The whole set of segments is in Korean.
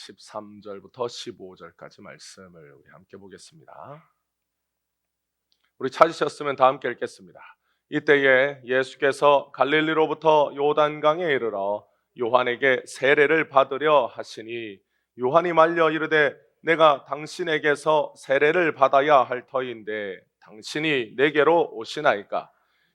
13절부터 15절까지 말씀을 우리 함께 보겠습니다. 우리 찾으셨으면 다 함께 읽겠습니다. 이때에 예수께서 갈릴리로부터 요단강에 이르러 요한에게 세례를 받으려 하시니 요한이 말려 이르되 내가 당신에게서 세례를 받아야 할 터인데 당신이 내게로 오시나이까?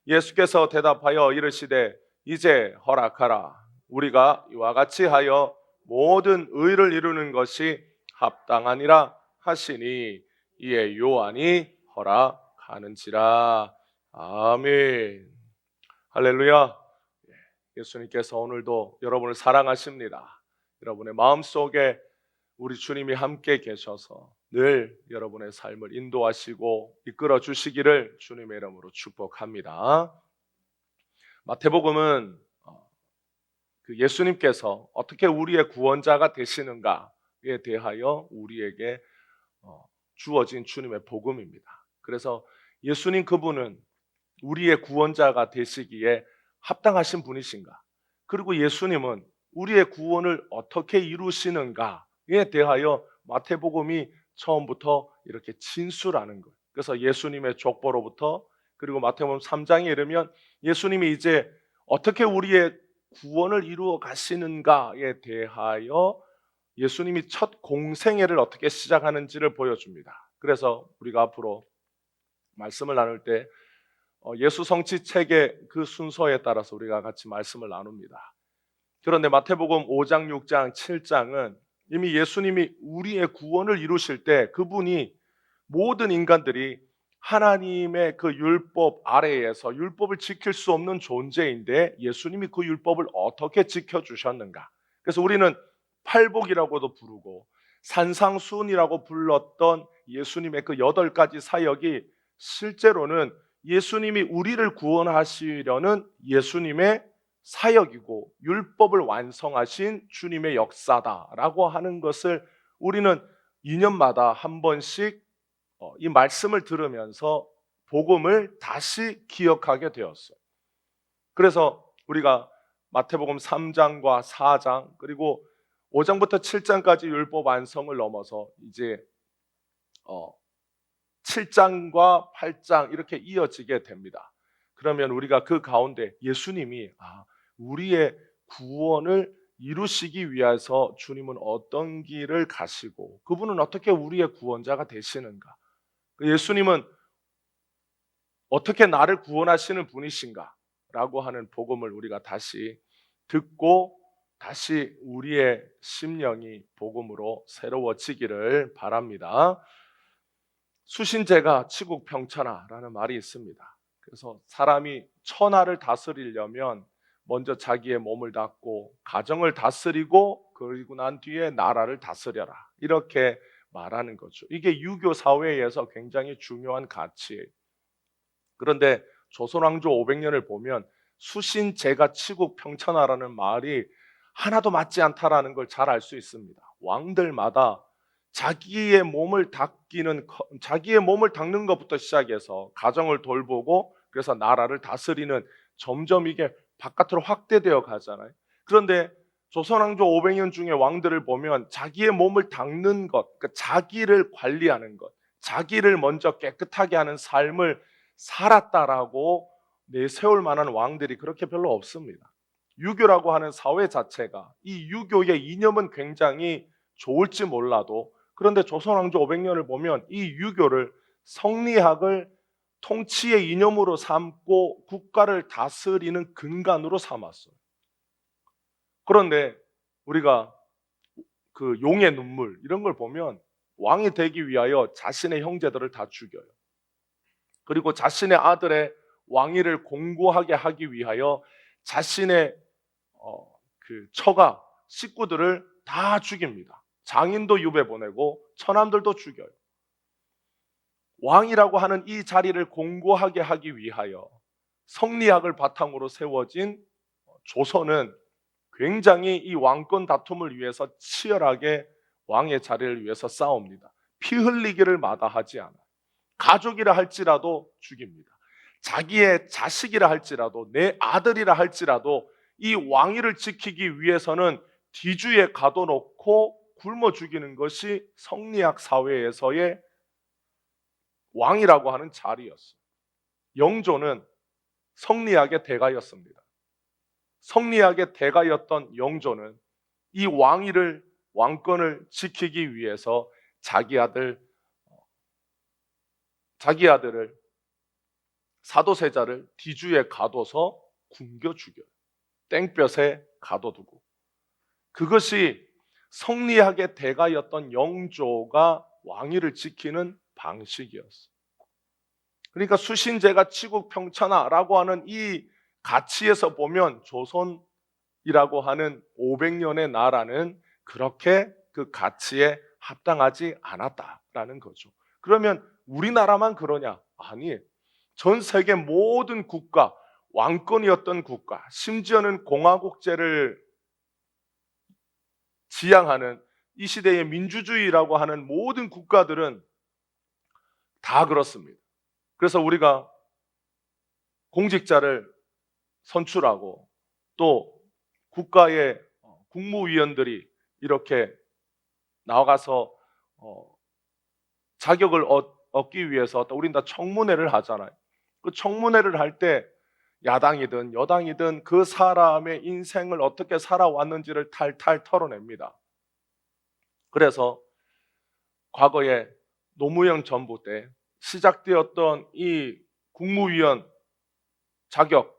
예수께서 대답하여 이르시되 이제 허락하라. 우리가 이와 같이 하여 모든 의를 이루는 것이 합당하니라 하시니 이에 요한이 허락하는지라. 아멘. 할렐루야. 예수님께서 오늘도 여러분을 사랑하십니다. 여러분의 마음속에 우리 주님이 함께 계셔서 늘 여러분의 삶을 인도하시고 이끌어 주시기를 주님의 이름으로 축복합니다. 마태복음은 예수님께서 어떻게 우리의 구원자가 되시는가에 대하여 우리에게 주어진 주님의 복음입니다. 그래서 예수님 그분은 우리의 구원자가 되시기에 합당하신 분이신가? 그리고 예수님은 우리의 구원을 어떻게 이루시는가에 대하여 마태복음이 처음부터 이렇게 진술하는 거예요. 그래서 예수님의 족보로부터 그리고 마태복음 3장에 이르면 예수님이 이제 어떻게 우리의 구원을 이루어 가시는가에 대하여 예수님이 첫 공생애를 어떻게 시작하는지를 보여줍니다. 그래서 우리가 앞으로 말씀을 나눌 때 예수 성취 책의 그 순서에 따라서 우리가 같이 말씀을 나눕니다. 그런데 마태복음 5장, 6장, 7장은 이미 예수님이 우리의 구원을 이루실 때 그분이 모든 인간들이 하나님의 그 율법 아래에서 율법을 지킬 수 없는 존재인데 예수님이 그 율법을 어떻게 지켜주셨는가. 그래서 우리는 팔복이라고도 부르고 산상수훈이라고 불렀던 예수님의 그 8가지 사역이 실제로는 예수님이 우리를 구원하시려는 예수님의 사역이고 율법을 완성하신 주님의 역사다라고 하는 것을 우리는 2년마다 한 번씩 이 말씀을 들으면서 복음을 다시 기억하게 되었어요. 그래서 우리가 마태복음 3장과 4장 그리고 5장부터 7장까지 율법 완성을 넘어서 이제 7장과 8장 이렇게 이어지게 됩니다. 그러면 우리가 그 가운데 예수님이 우리의 구원을 이루시기 위해서 주님은 어떤 길을 가시고 그분은 어떻게 우리의 구원자가 되시는가? 예수님은 어떻게 나를 구원하시는 분이신가? 라고 하는 복음을 우리가 다시 듣고 다시 우리의 심령이 복음으로 새로워지기를 바랍니다. 수신제가 치국평천하라는 말이 있습니다. 그래서 사람이 천하를 다스리려면 먼저 자기의 몸을 닦고 가정을 다스리고 그리고 난 뒤에 나라를 다스려라 이렇게 말하는 거죠. 이게 유교 사회에서 굉장히 중요한 가치예요. 그런데 조선왕조 500년을 보면 수신제가 치국평천하라는 말이 하나도 맞지 않다라는 걸 잘 알 수 있습니다. 왕들마다 자기의 몸을 닦는 것부터 시작해서 가정을 돌보고 그래서 나라를 다스리는 점점 이게 바깥으로 확대되어 가잖아요. 그런데 조선왕조 500년 중에 왕들을 보면 자기의 몸을 닦는 것, 그러니까 자기를 관리하는 것, 자기를 먼저 깨끗하게 하는 삶을 살았다라고 내세울 만한 왕들이 그렇게 별로 없습니다. 유교라고 하는 사회 자체가 이 유교의 이념은 굉장히 좋을지 몰라도 그런데 조선왕조 500년을 보면 이 유교를 성리학을 통치의 이념으로 삼고 국가를 다스리는 근간으로 삼았어요. 그런데 우리가 그 용의 눈물 이런 걸 보면 왕이 되기 위하여 자신의 형제들을 다 죽여요. 그리고 자신의 아들의 왕위를 공고하게 하기 위하여 자신의 그 처가 식구들을 다 죽입니다. 장인도 유배 보내고 처남들도 죽여요. 왕이라고 하는 이 자리를 공고하게 하기 위하여 성리학을 바탕으로 세워진 조선은 굉장히 이 왕권 다툼을 위해서 치열하게 왕의 자리를 위해서 싸웁니다. 피 흘리기를 마다하지 않아요. 가족이라 할지라도 죽입니다. 자기의 자식이라 할지라도 내 아들이라 할지라도 이 왕위를 지키기 위해서는 뒤주에 가둬놓고 굶어 죽이는 것이 성리학 사회에서의 왕이라고 하는 자리였어요. 영조는 성리학의 대가였습니다. 성리학의 대가였던 영조는 이 왕권을 지키기 위해서 자기 아들을 사도세자를 뒤주에 가둬서 굶겨 죽여요. 땡볕에 가둬두고. 그것이 성리학의 대가였던 영조가 왕위를 지키는 방식이었어요. 그러니까 수신제가 치국평천하라고 하는 이 가치에서 보면 조선이라고 하는 500년의 나라는 그렇게 그 가치에 합당하지 않았다라는 거죠. 그러면 우리나라만 그러냐? 아니에요. 전 세계 모든 국가, 왕권이었던 국가, 심지어는 공화국제를 지향하는 이 시대의 민주주의라고 하는 모든 국가들은 다 그렇습니다. 그래서 우리가 공직자를 선출하고 또 국가의 국무위원들이 이렇게 나가서 자격을 얻기 위해서 우린 다 청문회를 하잖아요. 그 청문회를 할 때 야당이든 여당이든 그 사람의 인생을 어떻게 살아왔는지를 탈탈 털어냅니다. 그래서 과거에 노무현 정부 때 시작되었던 이 국무위원 자격,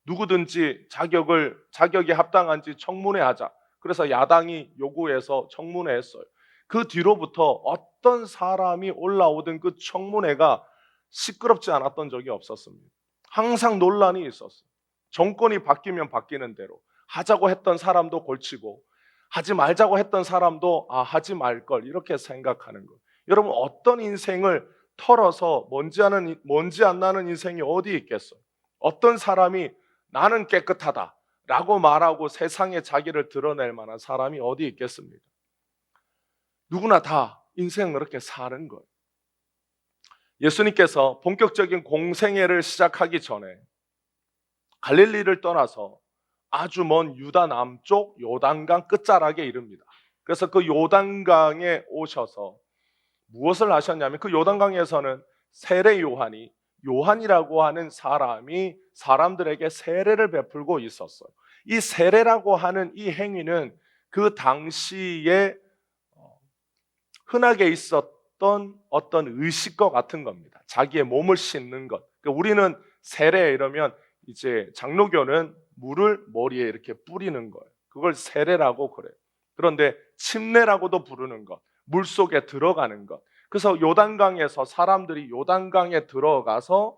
누구든지 자격에 합당한지 청문회 하자. 그래서 야당이 요구해서 청문회 했어요. 그 뒤로부터 어떤 사람이 올라오든 그 청문회가 시끄럽지 않았던 적이 없었습니다. 항상 논란이 있었어요. 정권이 바뀌면 바뀌는 대로 하자고 했던 사람도 골치고 하지 말자고 했던 사람도 하지 말걸 이렇게 생각하는 거예요. 여러분 어떤 인생을 털어서 먼지 안 나는 인생이 어디 있겠어요? 어떤 사람이 나는 깨끗하다 라고 말하고 세상에 자기를 드러낼 만한 사람이 어디 있겠습니까? 누구나 다 인생을 그렇게 사는 거예요. 예수님께서 본격적인 공생애를 시작하기 전에 갈릴리를 떠나서 아주 먼 유다 남쪽 요단강 끝자락에 이릅니다. 그래서 그 요단강에 오셔서 무엇을 하셨냐면 그 요단강에서는 세례 요한이라고 하는 사람이 사람들에게 세례를 베풀고 있었어요. 이 세례라고 하는 이 행위는 그 당시에 흔하게 있었던 어떤 의식과 같은 겁니다. 자기의 몸을 씻는 것. 그러니까 우리는 세례 이러면 이제 장로교는 물을 머리에 이렇게 뿌리는 거예요. 그걸 세례라고 그래요. 그런데 침례라고도 부르는 것, 물 속에 들어가는 것. 그래서 요단강에서 사람들이 요단강에 들어가서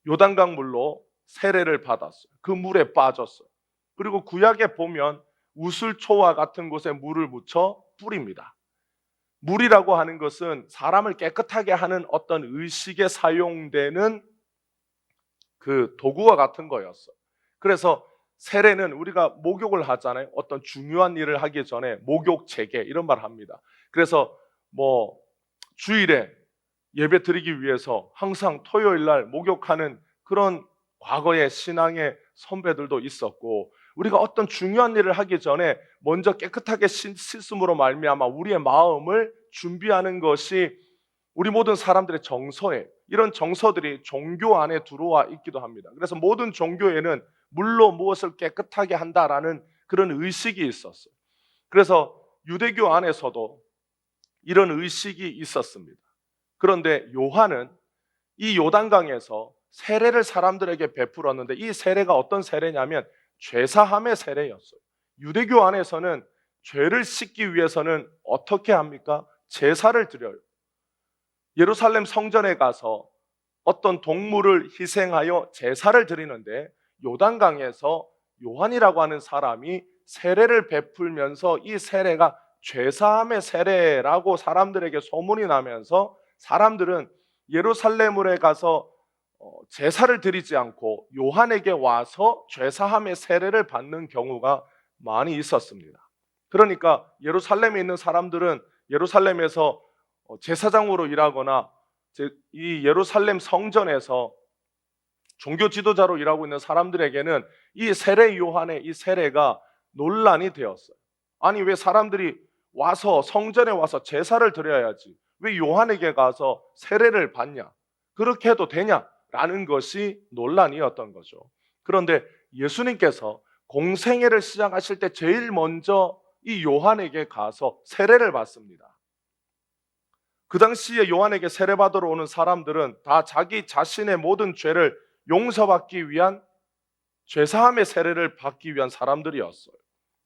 요단강 물로 세례를 받았어요. 그 물에 빠졌어요. 그리고 구약에 보면 우슬초와 같은 곳에 물을 묻혀 뿌립니다. 물이라고 하는 것은 사람을 깨끗하게 하는 어떤 의식에 사용되는 그 도구와 같은 거였어요. 그래서 세례는 우리가 목욕을 하잖아요. 어떤 중요한 일을 하기 전에 목욕 재개 이런 말을 합니다. 그래서 주일에 예배 드리기 위해서 항상 토요일 날 목욕하는 그런 과거의 신앙의 선배들도 있었고, 우리가 어떤 중요한 일을 하기 전에 먼저 깨끗하게 씻음으로 말미암아 우리의 마음을 준비하는 것이 우리 모든 사람들의 정서예요. 이런 정서들이 종교 안에 들어와 있기도 합니다. 그래서 모든 종교에는 물로 무엇을 깨끗하게 한다라는 그런 의식이 있었어요. 그래서 유대교 안에서도 이런 의식이 있었습니다. 그런데 요한은 이 요단강에서 세례를 사람들에게 베풀었는데 이 세례가 어떤 세례냐면 죄사함의 세례였어요. 유대교 안에서는 죄를 씻기 위해서는 어떻게 합니까? 제사를 드려요. 예루살렘 성전에 가서 어떤 동물을 희생하여 제사를 드리는데 요단강에서 요한이라고 하는 사람이 세례를 베풀면서 이 세례가 죄사함의 세례라고 사람들에게 소문이 나면서 사람들은 예루살렘에 가서 제사를 드리지 않고 요한에게 와서 죄사함의 세례를 받는 경우가 많이 있었습니다. 그러니까 예루살렘에 있는 사람들은 예루살렘에서 제사장으로 일하거나 이 예루살렘 성전에서 종교 지도자로 일하고 있는 사람들에게는 이 세례 요한의 이 세례가 논란이 되었어요. 아니 왜 사람들이 와서 성전에 와서 제사를 드려야지 왜 요한에게 가서 세례를 받냐? 그렇게 해도 되냐라는 것이 논란이었던 거죠. 그런데 예수님께서 공생애를 시작하실 때 제일 먼저 이 요한에게 가서 세례를 받습니다. 그 당시에 요한에게 세례받으러 오는 사람들은 다 자기 자신의 모든 죄를 용서받기 위한 죄사함의 세례를 받기 위한 사람들이었어요.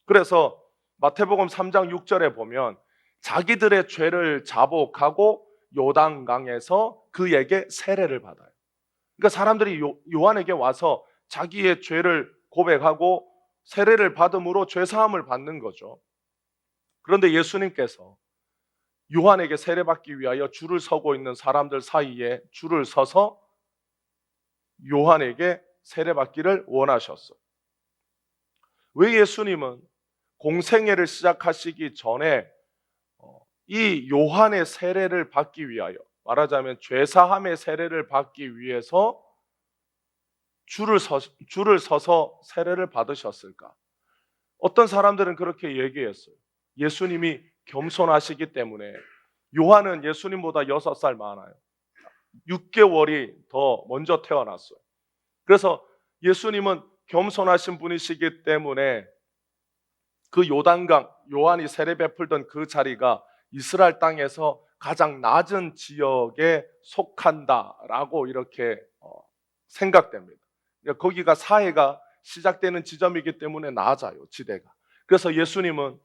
그래서 마태복음 3장 6절에 보면 자기들의 죄를 자복하고 요단강에서 그에게 세례를 받아요. 그러니까 사람들이 요한에게 와서 자기의 죄를 고백하고 세례를 받음으로 죄사함을 받는 거죠. 그런데 예수님께서 요한에게 세례받기 위하여 줄을 서고 있는 사람들 사이에 줄을 서서 요한에게 세례받기를 원하셨어요. 왜 예수님은 공생애를 시작하시기 전에 이 요한의 세례를 받기 위하여, 말하자면 죄사함의 세례를 받기 위해서 줄을 서서 세례를 받으셨을까? 어떤 사람들은 그렇게 얘기했어요. 예수님이 겸손하시기 때문에. 요한은 예수님보다 6살 많아요. 6개월이 더 먼저 태어났어요. 그래서 예수님은 겸손하신 분이시기 때문에 그 요단강, 요한이 세례 베풀던 그 자리가 이스라엘 땅에서 가장 낮은 지역에 속한다라고 이렇게 생각됩니다. 거기가 사회가 시작되는 지점이기 때문에 낮아요, 지대가. 그래서 예수님은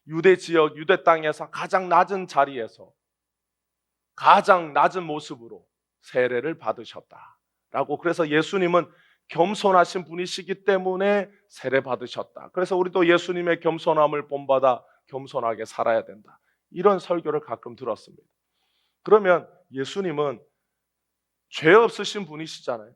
유대 지역, 유대 땅에서 가장 낮은 자리에서 가장 낮은 모습으로 세례를 받으셨다라고. 그래서 예수님은 겸손하신 분이시기 때문에 세례 받으셨다. 그래서 우리도 예수님의 겸손함을 본받아 겸손하게 살아야 된다. 이런 설교를 가끔 들었습니다. 그러면 예수님은 죄 없으신 분이시잖아요.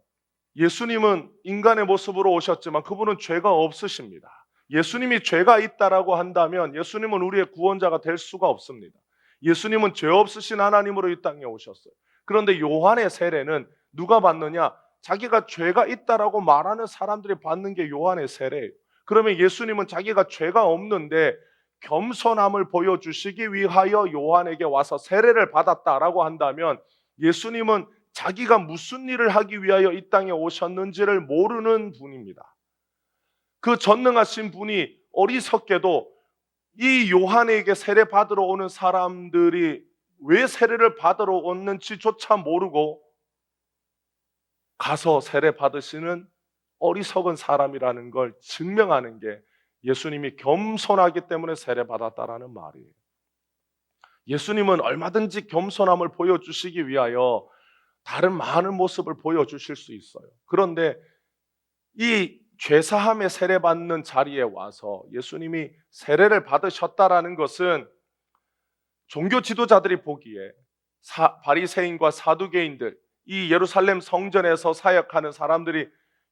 예수님은 인간의 모습으로 오셨지만 그분은 죄가 없으십니다. 예수님이 죄가 있다라고 한다면 예수님은 우리의 구원자가 될 수가 없습니다. 예수님은 죄 없으신 하나님으로 이 땅에 오셨어요. 그런데 요한의 세례는 누가 받느냐? 자기가 죄가 있다라고 말하는 사람들이 받는 게 요한의 세례예요. 그러면 예수님은 자기가 죄가 없는데 겸손함을 보여주시기 위하여 요한에게 와서 세례를 받았다라고 한다면 예수님은 자기가 무슨 일을 하기 위하여 이 땅에 오셨는지를 모르는 분입니다. 그 전능하신 분이 어리석게도 이 요한에게 세례 받으러 오는 사람들이 왜 세례를 받으러 왔는지조차 모르고 가서 세례 받으시는 어리석은 사람이라는 걸 증명하는 게 예수님이 겸손하기 때문에 세례 받았다라는 말이에요. 예수님은 얼마든지 겸손함을 보여주시기 위하여 다른 많은 모습을 보여주실 수 있어요. 그런데 이 죄사함의 세례받는 자리에 와서 예수님이 세례를 받으셨다라는 것은 종교 지도자들이 보기에 바리새인과 사두개인들, 이 예루살렘 성전에서 사역하는 사람들이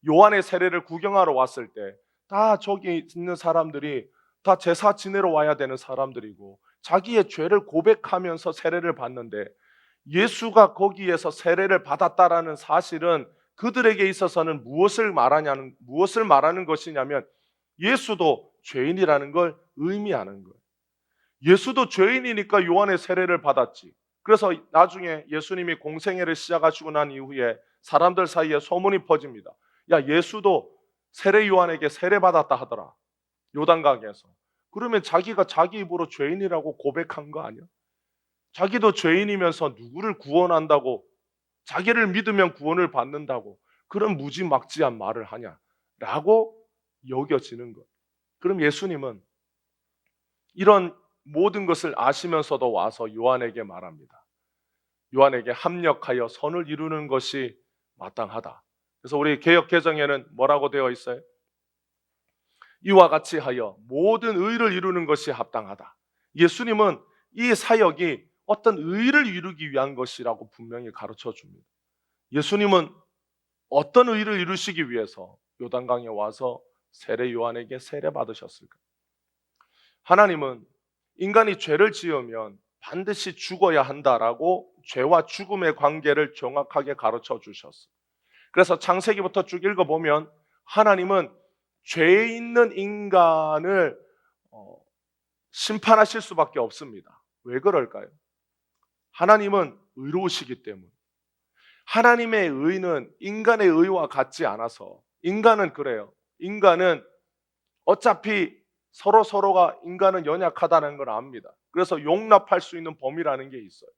요한의 세례를 구경하러 왔을 때 다 저기 있는 사람들이 다 제사 지내러 와야 되는 사람들이고 자기의 죄를 고백하면서 세례를 받는데 예수가 거기에서 세례를 받았다라는 사실은 그들에게 있어서는 무엇을 말하는 것이냐면 예수도 죄인이라는 걸 의미하는 거예요. 예수도 죄인이니까 요한의 세례를 받았지. 그래서 나중에 예수님이 공생애를 시작하시고 난 이후에 사람들 사이에 소문이 퍼집니다. 야, 예수도 세례 요한에게 세례 받았다 하더라, 요단강에서. 그러면 자기가 자기 입으로 죄인이라고 고백한 거 아니야? 자기도 죄인이면서 누구를 구원한다고, 자기를 믿으면 구원을 받는다고 그런 무지막지한 말을 하냐라고 여겨지는 거예요. 그럼 예수님은 이런 모든 것을 아시면서도 와서 요한에게 말합니다. 요한에게 합력하여 선을 이루는 것이 마땅하다. 그래서 우리 개역 개정에는 뭐라고 되어 있어요? 이와 같이 하여 모든 의를 이루는 것이 합당하다. 예수님은 이 사역이 어떤 의를 이루기 위한 것이라고 분명히 가르쳐 줍니다. 예수님은 어떤 의를 이루시기 위해서 요단강에 와서 세례 요한에게 세례 받으셨을까? 하나님은 인간이 죄를 지으면 반드시 죽어야 한다라고 죄와 죽음의 관계를 정확하게 가르쳐 주셨어요. 그래서 창세기부터 쭉 읽어보면 하나님은 죄 있는 인간을 심판하실 수밖에 없습니다. 왜 그럴까요? 하나님은 의로우시기 때문에. 하나님의 의는 인간의 의와 같지 않아서, 인간은 그래요. 인간은 어차피 서로가 인간은 연약하다는 걸 압니다. 그래서 용납할 수 있는 범위라는 게 있어요.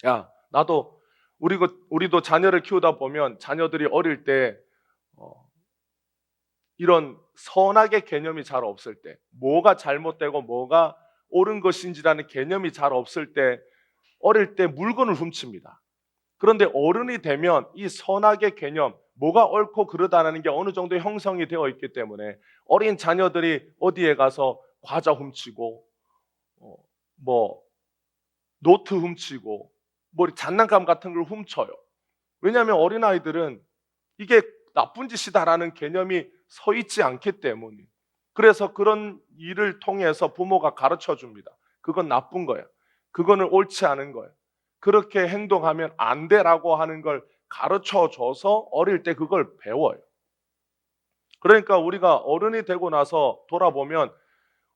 야, 나도 우리도 자녀를 키우다 보면 자녀들이 어릴 때 이런 선악의 개념이 잘 없을 때, 뭐가 잘못되고 뭐가 옳은 것인지라는 개념이 잘 없을 때 어릴 때 물건을 훔칩니다. 그런데 어른이 되면 이 선악의 개념, 뭐가 옳고 그르다는 게 어느 정도 형성이 되어 있기 때문에 어린 자녀들이 어디에 가서 과자 훔치고 뭐 노트 훔치고 뭐 장난감 같은 걸 훔쳐요. 왜냐하면 어린아이들은 이게 나쁜 짓이다라는 개념이 서 있지 않기 때문에. 그래서 그런 일을 통해서 부모가 가르쳐 줍니다. 그건 나쁜 거야. 그거는 옳지 않은 거야. 그렇게 행동하면 안 돼라고 하는 걸 가르쳐 줘서 어릴 때 그걸 배워요. 그러니까 우리가 어른이 되고 나서 돌아보면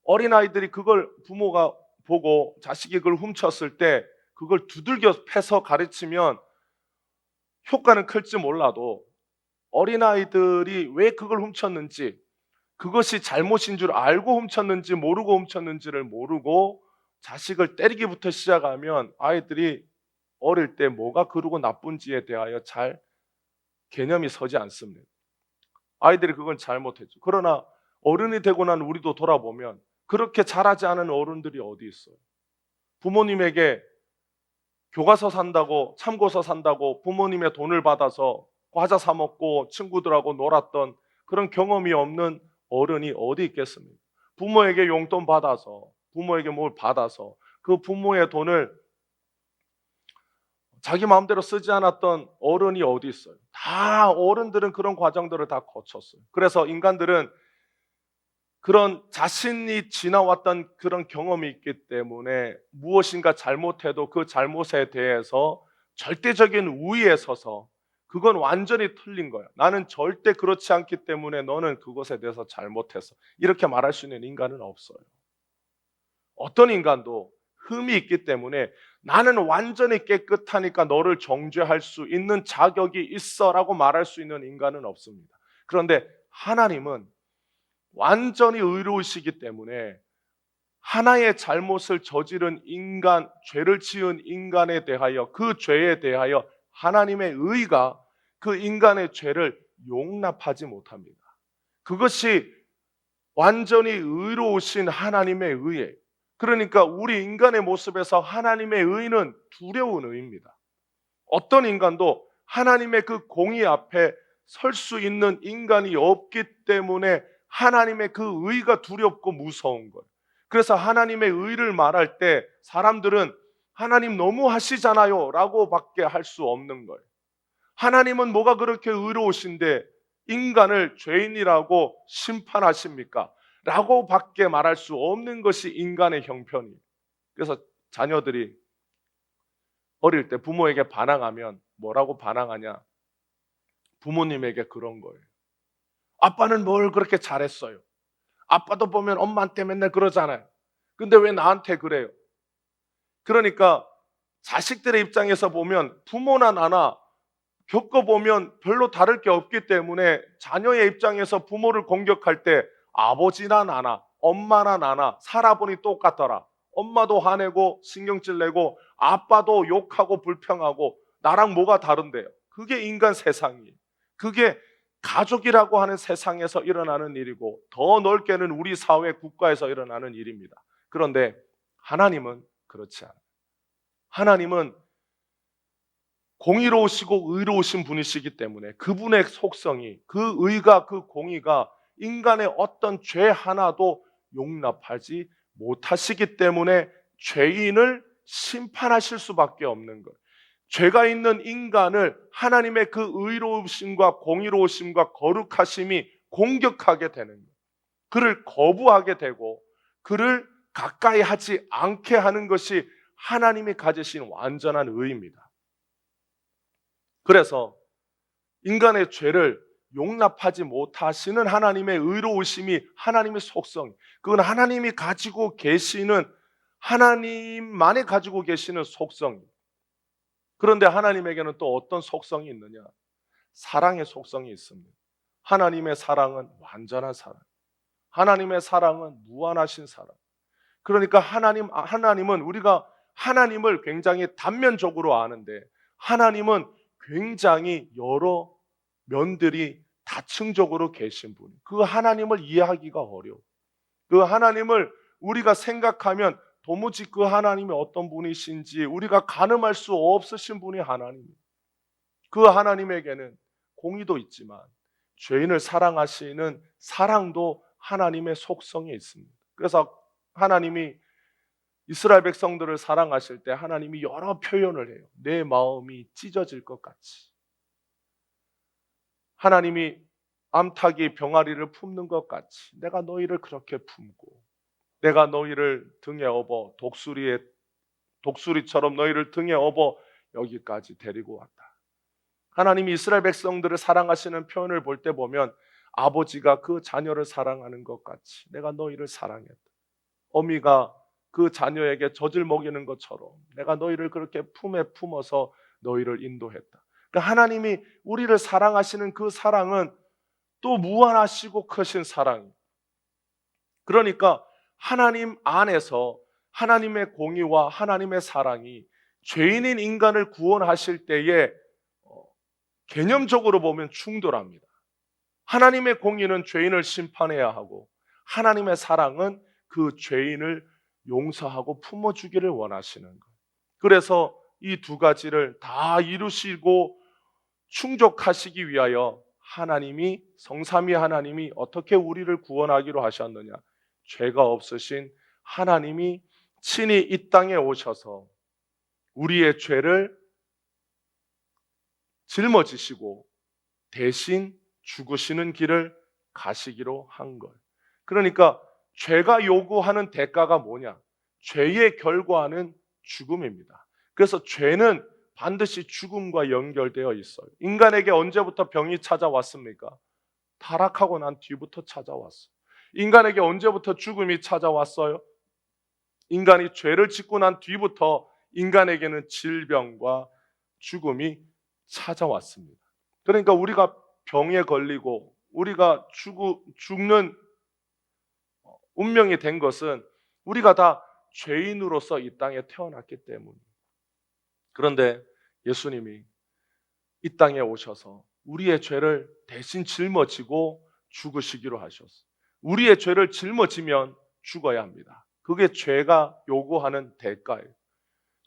어린아이들이 그걸 부모가 보고 자식이 그걸 훔쳤을 때 그걸 두들겨 패서 가르치면 효과는 클지 몰라도 어린아이들이 왜 그걸 훔쳤는지, 그것이 잘못인 줄 알고 훔쳤는지 모르고 훔쳤는지를 모르고 자식을 때리기부터 시작하면 아이들이 어릴 때 뭐가 그르고 나쁜지에 대하여 잘 개념이 서지 않습니다. 아이들이 그건 잘못했죠. 그러나 어른이 되고 난 우리도 돌아보면 그렇게 잘하지 않은 어른들이 어디 있어요. 부모님에게 교과서 산다고, 참고서 산다고 부모님의 돈을 받아서 과자 사 먹고 친구들하고 놀았던 그런 경험이 없는 어른이 어디 있겠습니까? 부모에게 용돈 받아서, 부모에게 뭘 받아서 그 부모의 돈을 자기 마음대로 쓰지 않았던 어른이 어디 있어요? 다 어른들은 그런 과정들을 다 거쳤어요. 그래서 인간들은 그런 자신이 지나왔던 그런 경험이 있기 때문에 무엇인가 잘못해도 그 잘못에 대해서 절대적인 우위에 서서 그건 완전히 틀린 거야. 나는 절대 그렇지 않기 때문에 너는 그것에 대해서 잘못했어. 이렇게 말할 수 있는 인간은 없어요. 어떤 인간도 흠이 있기 때문에 나는 완전히 깨끗하니까 너를 정죄할 수 있는 자격이 있어라고 말할 수 있는 인간은 없습니다. 그런데 하나님은 완전히 의로우시기 때문에 하나의 잘못을 저지른 인간, 죄를 지은 인간에 대하여, 그 죄에 대하여 하나님의 의가 그 인간의 죄를 용납하지 못합니다. 그것이 완전히 의로우신 하나님의 의예요. 그러니까 우리 인간의 모습에서 하나님의 의는 두려운 의입니다. 어떤 인간도 하나님의 그 공의 앞에 설 수 있는 인간이 없기 때문에 하나님의 그 의가 두렵고 무서운 거예요. 그래서 하나님의 의를 말할 때 사람들은 하나님 너무 하시잖아요 라고 밖에 할 수 없는 거예요. 하나님은 뭐가 그렇게 의로우신데 인간을 죄인이라고 심판하십니까? 라고 밖에 말할 수 없는 것이 인간의 형편이에요. 그래서 자녀들이 어릴 때 부모에게 반항하면 뭐라고 반항하냐? 부모님에게 그런 거예요. 아빠는 뭘 그렇게 잘했어요? 아빠도 보면 엄마한테 맨날 그러잖아요. 근데 왜 나한테 그래요? 그러니까 자식들의 입장에서 보면 부모나 나나 겪어보면 별로 다를 게 없기 때문에 자녀의 입장에서 부모를 공격할 때 아버지나 나나 엄마나 나나 살아보니 똑같더라. 엄마도 화내고 신경질 내고 아빠도 욕하고 불평하고 나랑 뭐가 다른데요? 그게 인간 세상이에요. 그게 가족이라고 하는 세상에서 일어나는 일이고 더 넓게는 우리 사회 국가에서 일어나는 일입니다. 그런데 하나님은 그렇지 않아요. 하나님은 공의로우시고 의로우신 분이시기 때문에 그분의 속성이, 그 의가, 그 공의가 인간의 어떤 죄 하나도 용납하지 못하시기 때문에 죄인을 심판하실 수밖에 없는 거예요. 죄가 있는 인간을 하나님의 그 의로우심과 공의로우심과 거룩하심이 공격하게 되는 거예요. 그를 거부하게 되고 그를 가까이 하지 않게 하는 것이 하나님이 가지신 완전한 의입니다. 그래서 인간의 죄를 용납하지 못하시는 하나님의 의로우심이 하나님의 속성, 그건 하나님이 가지고 계시는, 하나님만이 가지고 계시는 속성. 그런데 하나님에게는 또 어떤 속성이 있느냐? 사랑의 속성이 있습니다. 하나님의 사랑은 완전한 사랑, 하나님의 사랑은 무한하신 사랑. 그러니까 하나님은, 우리가 하나님을 굉장히 단면적으로 아는데 하나님은 굉장히 여러 면들이 다층적으로 계신 분. 그 하나님을 이해하기가 어려워. 그 하나님을 우리가 생각하면 도무지 그 하나님이 어떤 분이신지 우리가 가늠할 수 없으신 분이 하나님입니다. 그 하나님에게는 공의도 있지만 죄인을 사랑하시는 사랑도 하나님의 속성에 있습니다. 그래서 하나님이 이스라엘 백성들을 사랑하실 때 하나님이 여러 표현을 해요. 내 마음이 찢어질 것 같이, 하나님이 암탉이 병아리를 품는 것 같이 내가 너희를 그렇게 품고, 내가 너희를 등에 업어 독수리처럼 너희를 등에 업어 여기까지 데리고 왔다. 하나님이 이스라엘 백성들을 사랑하시는 표현을 볼 때 보면 아버지가 그 자녀를 사랑하는 것 같이 내가 너희를 사랑했다. 어미가 그 자녀에게 젖을 먹이는 것처럼 내가 너희를 그렇게 품에 품어서 너희를 인도했다. 그러니까 하나님이 우리를 사랑하시는 그 사랑은 또 무한하시고 크신 사랑입니다. 그러니까 하나님 안에서 하나님의 공의와 하나님의 사랑이 죄인인 인간을 구원하실 때에 개념적으로 보면 충돌합니다. 하나님의 공의는 죄인을 심판해야 하고 하나님의 사랑은 그 죄인을 용서하고 품어주기를 원하시는 거예요. 그래서 이 두 가지를 다 이루시고 충족하시기 위하여 하나님이, 성삼위 하나님이 어떻게 우리를 구원하기로 하셨느냐? 죄가 없으신 하나님이 친히 이 땅에 오셔서 우리의 죄를 짊어지시고 대신 죽으시는 길을 가시기로 한 것. 그러니까 죄가 요구하는 대가가 뭐냐? 죄의 결과는 죽음입니다. 그래서 죄는 반드시 죽음과 연결되어 있어요. 인간에게 언제부터 병이 찾아왔습니까? 타락하고 난 뒤부터 찾아왔어요. 인간에게 언제부터 죽음이 찾아왔어요? 인간이 죄를 짓고 난 뒤부터 인간에게는 질병과 죽음이 찾아왔습니다. 그러니까 우리가 병에 걸리고 우리가 죽는 운명이 된 것은 우리가 다 죄인으로서 이 땅에 태어났기 때문입니다. 그런데 예수님이 이 땅에 오셔서 우리의 죄를 대신 짊어지고 죽으시기로 하셨어요. 우리의 죄를 짊어지면 죽어야 합니다. 그게 죄가 요구하는 대가예요.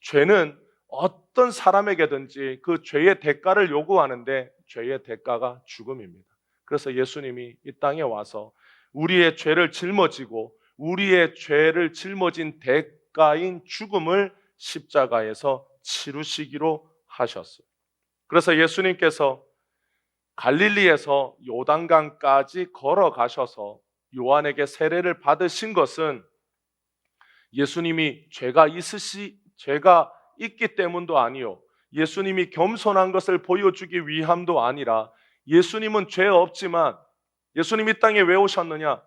죄는 어떤 사람에게든지 그 죄의 대가를 요구하는데 죄의 대가가 죽음입니다. 그래서 예수님이 이 땅에 와서 우리의 죄를 짊어지고 우리의 죄를 짊어진 대가인 죽음을 십자가에서 치르시기로 하셨어요. 그래서 예수님께서 갈릴리에서 요단강까지 걸어가셔서 요한에게 세례를 받으신 것은 예수님이 죄가 있기 때문도 아니요, 예수님이 겸손한 것을 보여주기 위함도 아니라, 예수님은 죄 없지만 예수님이 이 땅에 왜 오셨느냐?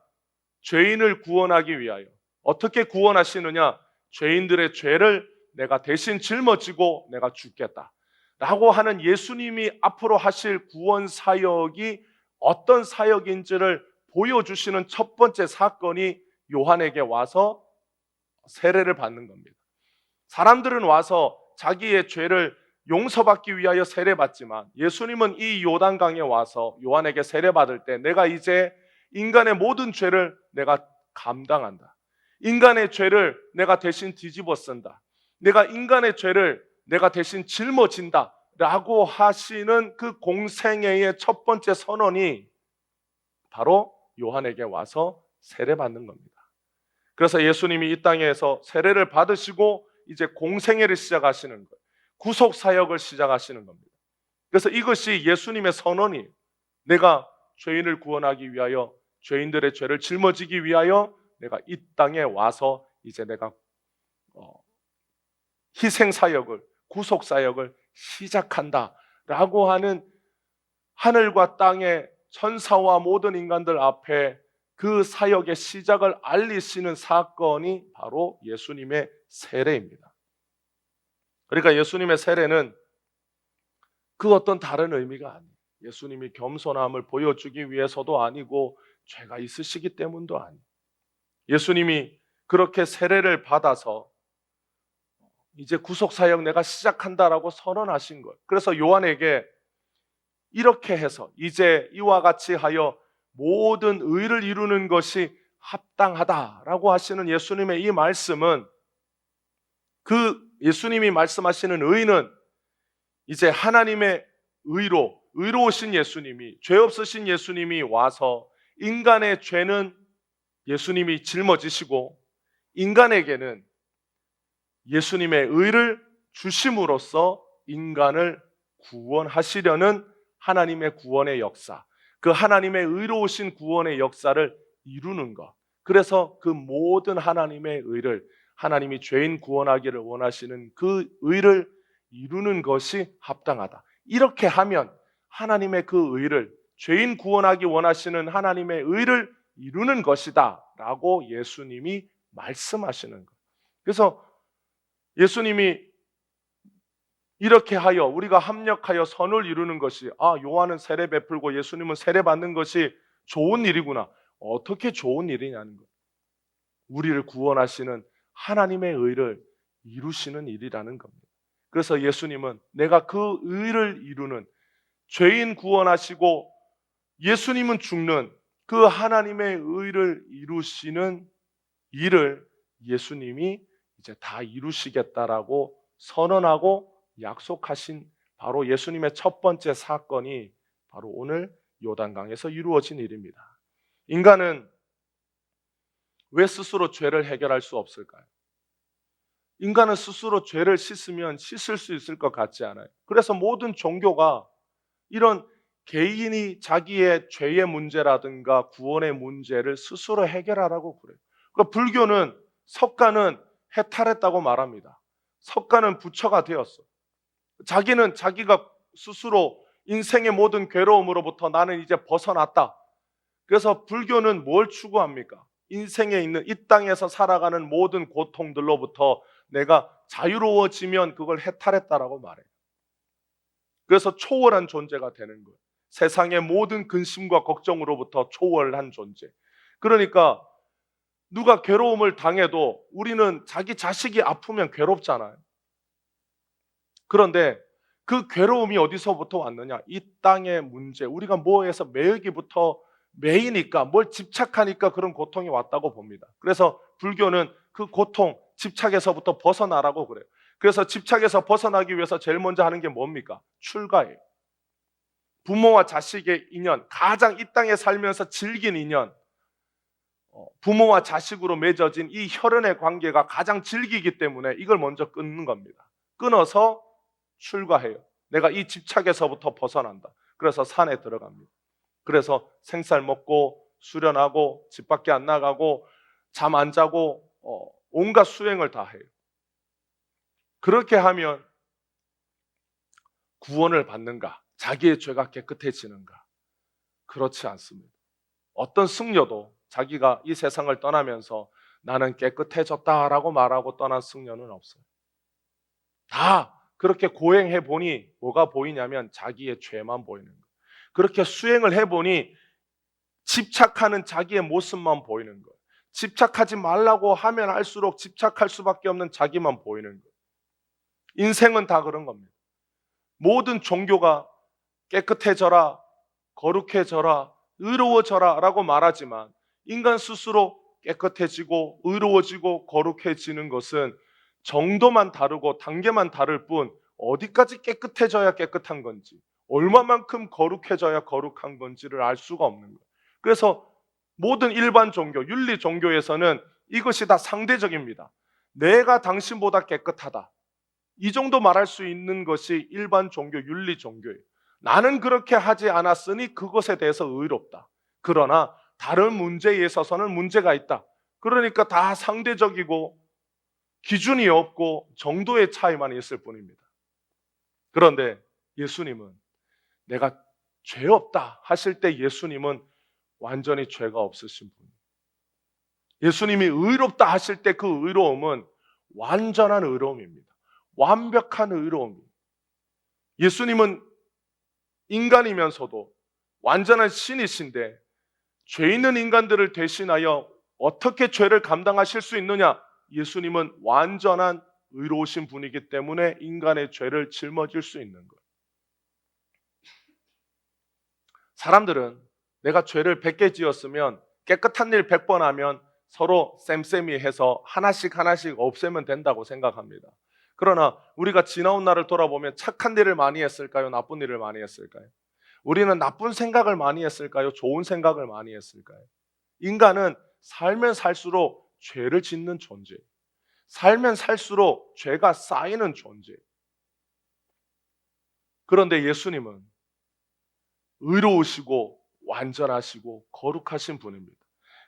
죄인을 구원하기 위하여. 어떻게 구원하시느냐? 죄인들의 죄를 내가 대신 짊어지고 내가 죽겠다 라고 하는 예수님이 앞으로 하실 구원 사역이 어떤 사역인지를 보여주시는 첫 번째 사건이 요한에게 와서 세례를 받는 겁니다. 사람들은 와서 자기의 죄를 용서받기 위하여 세례받지만 예수님은 이 요단강에 와서 요한에게 세례받을 때 내가 이제 인간의 모든 죄를 내가 감당한다, 인간의 죄를 내가 대신 뒤집어 쓴다, 내가 인간의 죄를 내가 대신 짊어진다 라고 하시는 그 공생애의 첫 번째 선언이 바로 요한에게 와서 세례받는 겁니다. 그래서 예수님이 이 땅에서 세례를 받으시고 이제 공생애를 시작하시는 거예요. 구속 사역을 시작하시는 겁니다. 그래서 이것이 예수님의 선언이에요. 내가 죄인을 구원하기 위하여, 죄인들의 죄를 짊어지기 위하여 내가 이 땅에 와서 이제 내가 희생 사역을, 구속 사역을 시작한다라고 하는 하늘과 땅의 천사와 모든 인간들 앞에 그 사역의 시작을 알리시는 사건이 바로 예수님의 세례입니다. 그러니까 예수님의 세례는 그 어떤 다른 의미가 아니에요. 예수님이 겸손함을 보여주기 위해서도 아니고 죄가 있으시기 때문도 아니에요. 예수님이 그렇게 세례를 받아서 이제 구속사역 내가 시작한다라고 선언하신 거예요. 그래서 요한에게 이렇게 해서 이제 이와 같이 하여 모든 의를 이루는 것이 합당하다라고 하시는 예수님의 이 말씀은, 그 예수님이 말씀하시는 의는 이제 하나님의 의로, 의로우신 예수님이, 죄 없으신 예수님이 와서 인간의 죄는 예수님이 짊어지시고 인간에게는 예수님의 의를 주심으로써 인간을 구원하시려는 하나님의 구원의 역사, 그 하나님의 의로우신 구원의 역사를 이루는 것. 그래서 그 모든 하나님의 의를, 하나님이 죄인 구원하기를 원하시는 그 의를 이루는 것이 합당하다. 이렇게 하면 하나님의 그 의를, 죄인 구원하기 원하시는 하나님의 의를 이루는 것이다 라고 예수님이 말씀하시는 거예요. 그래서 예수님이 이렇게 하여 우리가 합력하여 선을 이루는 것이, 요한은 세례 베풀고 예수님은 세례 받는 것이 좋은 일이구나. 어떻게 좋은 일이냐는 거예요. 우리를 구원하시는 하나님의 의를 이루시는 일이라는 겁니다. 그래서 예수님은 내가 그 의를 이루는, 죄인 구원하시고 예수님은 죽는 그 하나님의 의를 이루시는 일을 예수님이 이제 다 이루시겠다라고 선언하고 약속하신 바로 예수님의 첫 번째 사건이 바로 오늘 요단강에서 이루어진 일입니다. 인간은 왜 스스로 죄를 해결할 수 없을까요? 인간은 스스로 죄를 씻으면 씻을 수 있을 것 같지 않아요. 그래서 모든 종교가 이런 개인이 자기의 죄의 문제라든가 구원의 문제를 스스로 해결하라고 그래요. 그러니까 불교는, 석가는 해탈했다고 말합니다. 석가는 부처가 되었어. 자기는 자기가 스스로 인생의 모든 괴로움으로부터 나는 이제 벗어났다. 그래서 불교는 뭘 추구합니까? 인생에 있는 이 땅에서 살아가는 모든 고통들로부터 내가 자유로워지면 그걸 해탈했다라고 말해요. 그래서 초월한 존재가 되는 거예요. 세상의 모든 근심과 걱정으로부터 초월한 존재. 그러니까 누가 괴로움을 당해도 우리는 자기 자식이 아프면 괴롭잖아요. 그런데 그 괴로움이 어디서부터 왔느냐? 이 땅의 문제, 우리가 뭐에서 매이기부터 매이니까, 뭘 집착하니까 그런 고통이 왔다고 봅니다. 그래서 불교는 그 고통, 집착에서부터 벗어나라고 그래요. 그래서 집착에서 벗어나기 위해서 제일 먼저 하는 게 뭡니까? 출가예요. 부모와 자식의 인연, 가장 이 땅에 살면서 즐긴 인연, 부모와 자식으로 맺어진 이 혈연의 관계가 가장 질기기 때문에 이걸 먼저 끊는 겁니다. 끊어서 출가해요. 내가 이 집착에서부터 벗어난다. 그래서 산에 들어갑니다. 그래서 생쌀 먹고 수련하고 집 밖에 안 나가고 잠 안 자고 온갖 수행을 다 해요. 그렇게 하면 구원을 받는가? 자기의 죄가 깨끗해지는가? 그렇지 않습니다. 어떤 승려도 자기가 이 세상을 떠나면서 나는 깨끗해졌다라고 말하고 떠난 승려는 없어요. 다 그렇게 고행해 보니 뭐가 보이냐면 자기의 죄만 보이는 거예요. 그렇게 수행을 해보니 집착하는 자기의 모습만 보이는 거예요. 집착하지 말라고 하면 할수록 집착할 수밖에 없는 자기만 보이는 거예요. 인생은 다 그런 겁니다. 모든 종교가 깨끗해져라, 거룩해져라, 의로워져라 라고 말하지만 인간 스스로 깨끗해지고 의로워지고 거룩해지는 것은 정도만 다르고 단계만 다를 뿐 어디까지 깨끗해져야 깨끗한 건지, 얼마만큼 거룩해져야 거룩한 건지를 알 수가 없는 거예요. 그래서 모든 일반 종교, 윤리 종교에서는 이것이 다 상대적입니다. 내가 당신보다 깨끗하다, 이 정도 말할 수 있는 것이 일반 종교, 윤리 종교예요. 나는 그렇게 하지 않았으니 그것에 대해서 의롭다. 그러나 다른 문제에 있어서는 문제가 있다. 그러니까 다 상대적이고 기준이 없고 정도의 차이만 있을 뿐입니다. 그런데 예수님은 내가 죄 없다 하실 때 예수님은 완전히 죄가 없으신 분. 예수님이 의롭다 하실 때 그 의로움은 완전한 의로움입니다. 완벽한 의로움입니다. 예수님은 인간이면서도 완전한 신이신데 죄 있는 인간들을 대신하여 어떻게 죄를 감당하실 수 있느냐? 예수님은 완전한 의로우신 분이기 때문에 인간의 죄를 짊어질 수 있는 거예요. 사람들은 내가 죄를 100개 지었으면 깨끗한 일 100번 하면 서로 쌤쌤이 해서 하나씩 없애면 된다고 생각합니다. 그러나 우리가 지나온 날을 돌아보면 착한 일을 많이 했을까요? 나쁜 일을 많이 했을까요? 우리는 나쁜 생각을 많이 했을까요? 좋은 생각을 많이 했을까요? 인간은 살면 살수록 죄를 짓는 존재예요. 살면 살수록 죄가 쌓이는 존재예요. 그런데 예수님은 의로우시고 완전하시고 거룩하신 분입니다.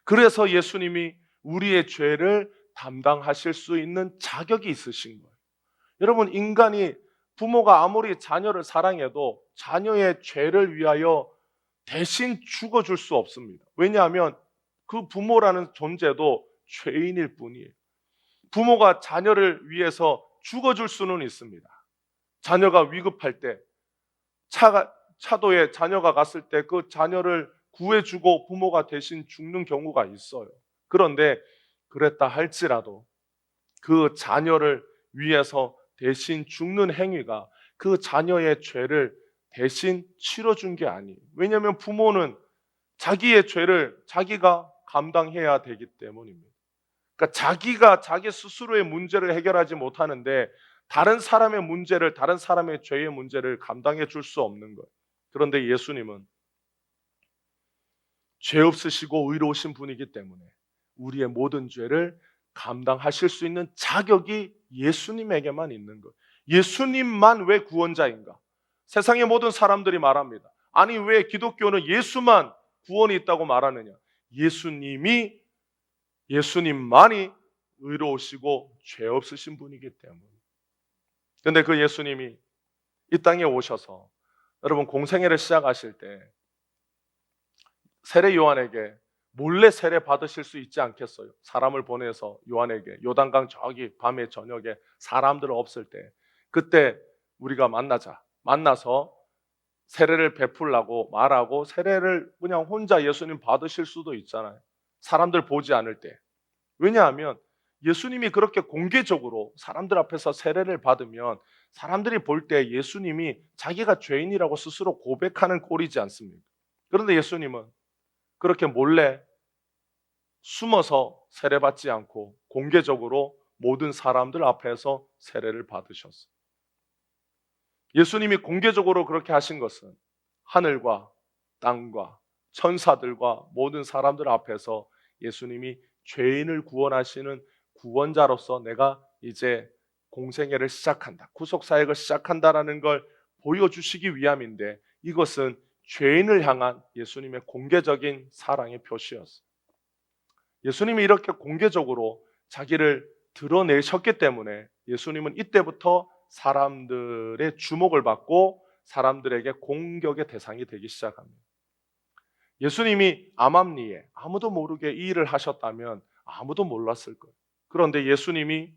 그래서 예수님이 우리의 죄를 담당하실 수 있는 자격이 있으신 거예요. 여러분, 인간이 부모가 아무리 자녀를 사랑해도 자녀의 죄를 위하여 대신 죽어줄 수 없습니다. 왜냐하면 그 부모라는 존재도 죄인일 뿐이에요. 부모가 자녀를 위해서 죽어줄 수는 있습니다. 자녀가 위급할 때 차도에 자녀가 갔을 때 그 자녀를 구해주고 부모가 대신 죽는 경우가 있어요. 그런데 그랬다 할지라도 그 자녀를 위해서 대신 죽는 행위가 그 자녀의 죄를 대신 치러준 게 아니에요. 왜냐하면 부모는 자기의 죄를 자기가 감당해야 되기 때문입니다. 그러니까 자기가 자기 스스로의 문제를 해결하지 못하는데 다른 사람의 문제를, 다른 사람의 죄의 문제를 감당해 줄 수 없는 거예요. 그런데 예수님은 죄 없으시고 의로우신 분이기 때문에 우리의 모든 죄를 감당하실 수 있는 자격이 예수님에게만 있는 거예요. 예수님만 왜 구원자인가? 세상의 모든 사람들이 말합니다. 아니, 왜 기독교는 예수만 구원이 있다고 말하느냐? 예수님만이 의로우시고 죄 없으신 분이기 때문에. 그런데 그 예수님이 이 땅에 오셔서 여러분 공생애를 시작하실 때 세례 요한에게 몰래 세례 받으실 수 있지 않겠어요? 사람을 보내서 요한에게 요단강 저기 밤에 저녁에 사람들 없을 때 그때 우리가 만나서 세례를 베풀라고 말하고 세례를 그냥 혼자 예수님 받으실 수도 있잖아요. 사람들 보지 않을 때. 왜냐하면 예수님이 그렇게 공개적으로 사람들 앞에서 세례를 받으면 사람들이 볼 때 예수님이 자기가 죄인이라고 스스로 고백하는 꼴이지 않습니까? 그런데 예수님은 그렇게 몰래 숨어서 세례받지 않고 공개적으로 모든 사람들 앞에서 세례를 받으셨어요. 예수님이 공개적으로 그렇게 하신 것은 하늘과 땅과 천사들과 모든 사람들 앞에서 예수님이 죄인을 구원하시는 구원자로서 내가 이제 공생애를 시작한다, 구속사역을 시작한다라는 걸 보여주시기 위함인데 이것은 죄인을 향한 예수님의 공개적인 사랑의 표시였어요. 예수님이 이렇게 공개적으로 자기를 드러내셨기 때문에 예수님은 이때부터 사람들의 주목을 받고 사람들에게 공격의 대상이 되기 시작합니다. 예수님이 암암리에 아무도 모르게 이 일을 하셨다면 아무도 몰랐을 거예요. 그런데 예수님이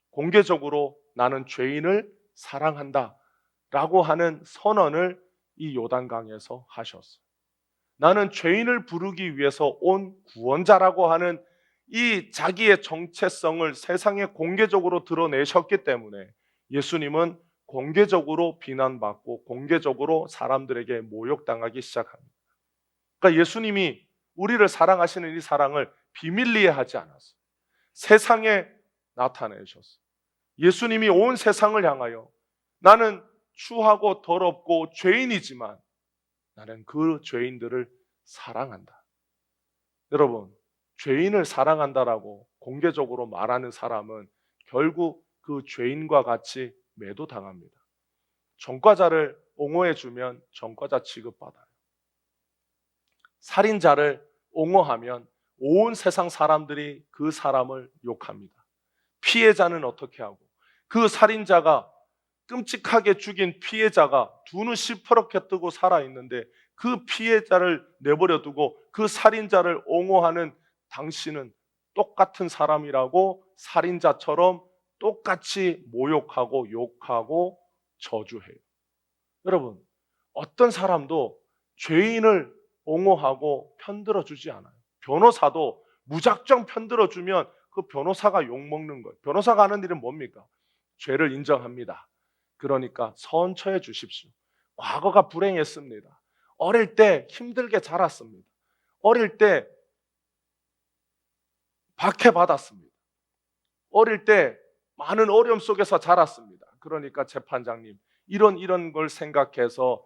공개적으로 나는 죄인을 사랑한다 라고 하는 선언을 이 요단강에서 하셨어요. 나는 죄인을 부르기 위해서 온 구원자라고 하는 이 자기의 정체성을 세상에 공개적으로 드러내셨기 때문에 예수님은 공개적으로 비난받고 공개적으로 사람들에게 모욕당하기 시작합니다. 그러니까 예수님이 우리를 사랑하시는 이 사랑을 비밀리에 하지 않았어요. 세상에 나타내셨어요. 예수님이 온 세상을 향하여 나는 추하고 더럽고 죄인이지만 나는 그 죄인들을 사랑한다. 여러분, 죄인을 사랑한다라고 공개적으로 말하는 사람은 결국 그 죄인과 같이 매도당합니다. 전과자를 옹호해주면 전과자 취급받아요. 살인자를 옹호하면 온 세상 사람들이 그 사람을 욕합니다. 피해자는 어떻게 하고 그 살인자가 끔찍하게 죽인 피해자가 두 눈 시퍼렇게 뜨고 살아있는데 그 피해자를 내버려 두고 그 살인자를 옹호하는 당신은 똑같은 사람이라고 살인자처럼 똑같이 모욕하고 욕하고 저주해요. 여러분, 어떤 사람도 죄인을 옹호하고 편들어 주지 않아요. 변호사도 무작정 편들어 주면 그 변호사가 욕먹는 거예요. 변호사가 하는 일은 뭡니까? 죄를 인정합니다. 그러니까 선처해 주십시오. 과거가 불행했습니다. 어릴 때 힘들게 자랐습니다. 어릴 때 박해받았습니다. 어릴 때 많은 어려움 속에서 자랐습니다. 그러니까 재판장님, 이런 걸 생각해서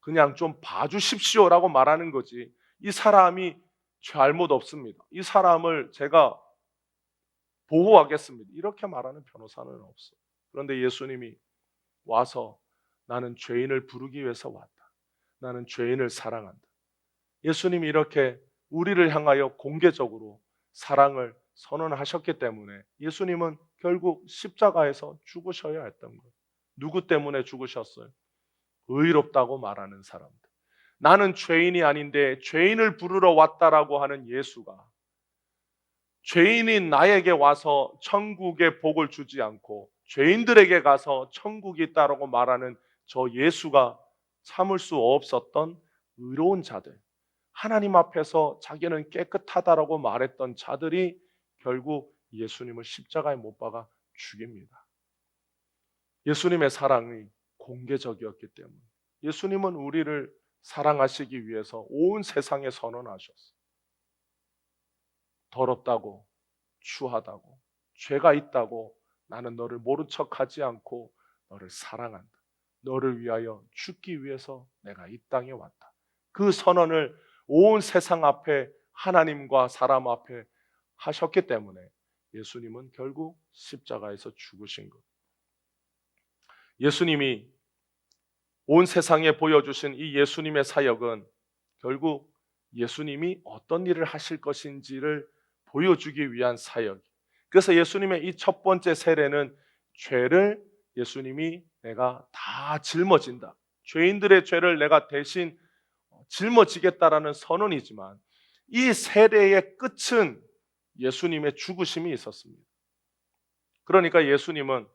그냥 좀 봐주십시오라고 말하는 거지. 이 사람이 잘못 없습니다. 이 사람을 제가 보호하겠습니다. 이렇게 말하는 변호사는 없어요. 그런데 예수님이 와서 나는 죄인을 부르기 위해서 왔다. 나는 죄인을 사랑한다. 예수님이 이렇게 우리를 향하여 공개적으로 사랑을 선언하셨기 때문에 예수님은 결국 십자가에서 죽으셔야 했던 거예요. 누구 때문에 죽으셨어요? 의롭다고 말하는 사람들. 나는 죄인이 아닌데 죄인을 부르러 왔다라고 하는 예수가 죄인인 나에게 와서 천국의 복을 주지 않고 죄인들에게 가서 천국이 있다라고 말하는 저 예수가 참을 수 없었던 의로운 자들, 하나님 앞에서 자기는 깨끗하다라고 말했던 자들이 결국 예수님을 십자가에 못 박아 죽입니다. 예수님의 사랑이 공개적이었기 때문에 예수님은 우리를 사랑하시기 위해서 온 세상에 선언하셨어요. 더럽다고, 추하다고, 죄가 있다고 나는 너를 모른 척하지 않고 너를 사랑한다. 너를 위하여 죽기 위해서 내가 이 땅에 왔다. 그 선언을 온 세상 앞에 하나님과 사람 앞에 하셨기 때문에 예수님은 결국 십자가에서 죽으신 것. 예수님이 온 세상에 보여주신 이 예수님의 사역은 결국 예수님이 어떤 일을 하실 것인지를 보여주기 위한 사역. 그래서 예수님의 이 첫 번째 세례는 죄를 예수님이 내가 다 짊어진다. 죄인들의 죄를 내가 대신 짊어지겠다라는 선언이지만 이 세례의 끝은 예수님의 죽으심이 있었습니다. 그러니까 예수님은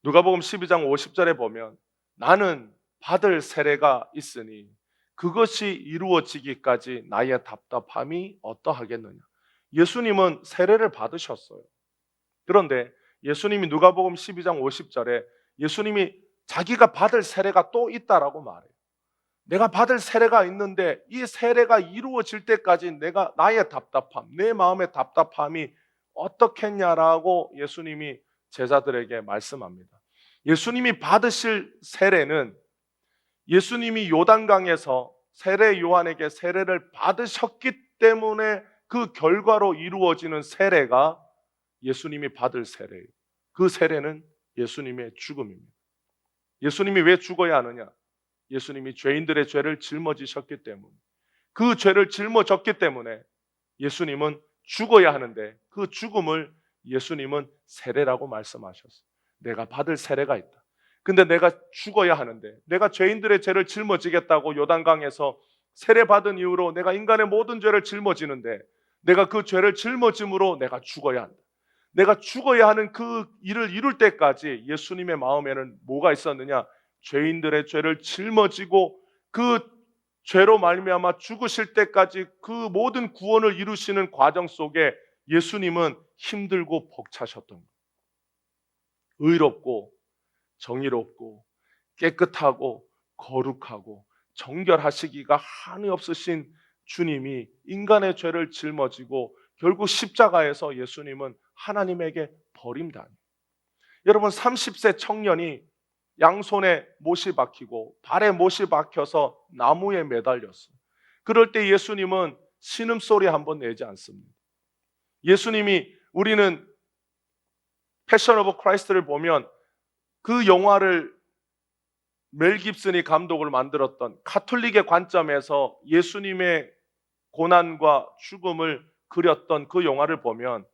누가복음 12장 50절에 보면 나는 받을 세례가 있으니 그것이 이루어지기까지 나의 답답함이 어떠하겠느냐. 예수님은 세례를 받으셨어요. 그런데 예수님이 누가복음 12장 50절에 예수님이 자기가 받을 세례가 또 있다라고 말해요. 내가 받을 세례가 있는데 이 세례가 이루어질 때까지 내가 나의 답답함, 내 마음의 답답함이 어떻겠냐라고 예수님이 제자들에게 말씀합니다. 예수님이 받으실 세례는 예수님이 요단강에서 세례 요한에게 세례를 받으셨기 때문에 그 결과로 이루어지는 세례가 예수님이 받을 세례예요. 그 세례는 예수님의 죽음입니다. 예수님이 왜 죽어야 하느냐? 예수님이 죄인들의 죄를 짊어지셨기 때문에, 그 죄를 짊어졌기 때문에 예수님은 죽어야 하는데 그 죽음을 예수님은 세례라고 말씀하셨어요. 내가 받을 세례가 있다. 근데 내가 죽어야 하는데, 내가 죄인들의 죄를 짊어지겠다고 요단강에서 세례받은 이후로 내가 인간의 모든 죄를 짊어지는데 내가 그 죄를 짊어짐으로 내가 죽어야 한다. 내가 죽어야 하는 그 일을 이룰 때까지 예수님의 마음에는 뭐가 있었느냐? 죄인들의 죄를 짊어지고 그 죄로 말미암아 죽으실 때까지 그 모든 구원을 이루시는 과정 속에 예수님은 힘들고 벅차셨던 거예요. 의롭고 정의롭고 깨끗하고 거룩하고 정결하시기가 한이 없으신 주님이 인간의 죄를 짊어지고 결국 십자가에서 예수님은 하나님에게 버림당해요. 여러분, 30세 청년이 양손에 못이 박히고 발에 못이 박혀서 나무에 매달렸어요. 그럴 때 예수님은 신음소리 한번 내지 않습니다. 예수님이, 우리는 패션 오브 크라이스트를 보면 그 영화를 멜 깁슨이 감독을 만들었던 가톨릭의 관점에서 예수님의 고난과 죽음을 그렸던 그 영화를 보면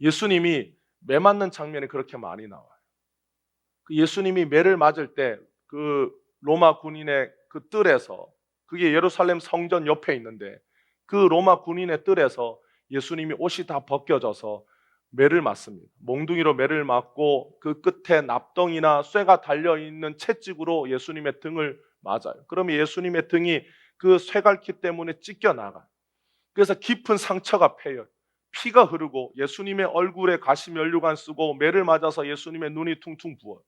예수님이 매 맞는 장면이 그렇게 많이 나와요. 그 예수님이 매를 맞을 때 그 로마 군인의 그 뜰에서, 그게 예루살렘 성전 옆에 있는데 그 로마 군인의 뜰에서 예수님이 옷이 다 벗겨져서 매를 맞습니다. 몽둥이로 매를 맞고 그 끝에 납덩이나 쇠가 달려있는 채찍으로 예수님의 등을 맞아요. 그러면 예수님의 등이 그 쇠갈퀴 때문에 찢겨나가요. 그래서 깊은 상처가 패요. 피가 흐르고 예수님의 얼굴에 가시면류관 쓰고 매를 맞아서 예수님의 눈이 퉁퉁 부어요.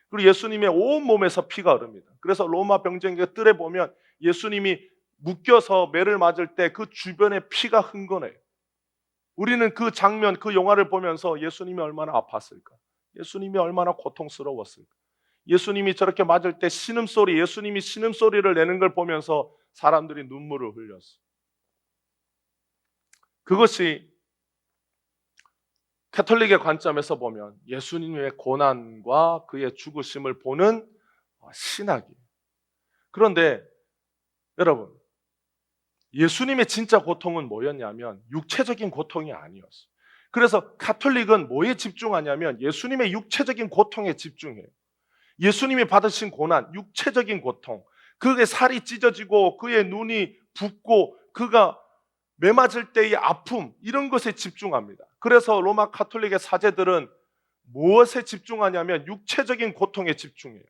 그리고 예수님의 온 몸에서 피가 흐릅니다. 그래서 로마 병정의 뜰에 보면 예수님이 묶여서 매를 맞을 때 그 주변에 피가 흥건해요. 우리는 그 장면, 그 영화를 보면서 예수님이 얼마나 아팠을까? 예수님이 얼마나 고통스러웠을까? 예수님이 저렇게 맞을 때 신음소리, 예수님이 신음소리를 내는 걸 보면서 사람들이 눈물을 흘렸어요. 그것이 가톨릭의 관점에서 보면 예수님의 고난과 그의 죽으심을 보는 신학이에요. 그런데 여러분, 예수님의 진짜 고통은 뭐였냐면 육체적인 고통이 아니었어요. 그래서 가톨릭은 뭐에 집중하냐면 예수님의 육체적인 고통에 집중해요. 예수님이 받으신 고난, 육체적인 고통, 그의 살이 찢어지고 그의 눈이 붓고 그가 매 맞을 때의 아픔, 이런 것에 집중합니다. 그래서 로마 가톨릭의 사제들은 무엇에 집중하냐면 육체적인 고통에 집중해요.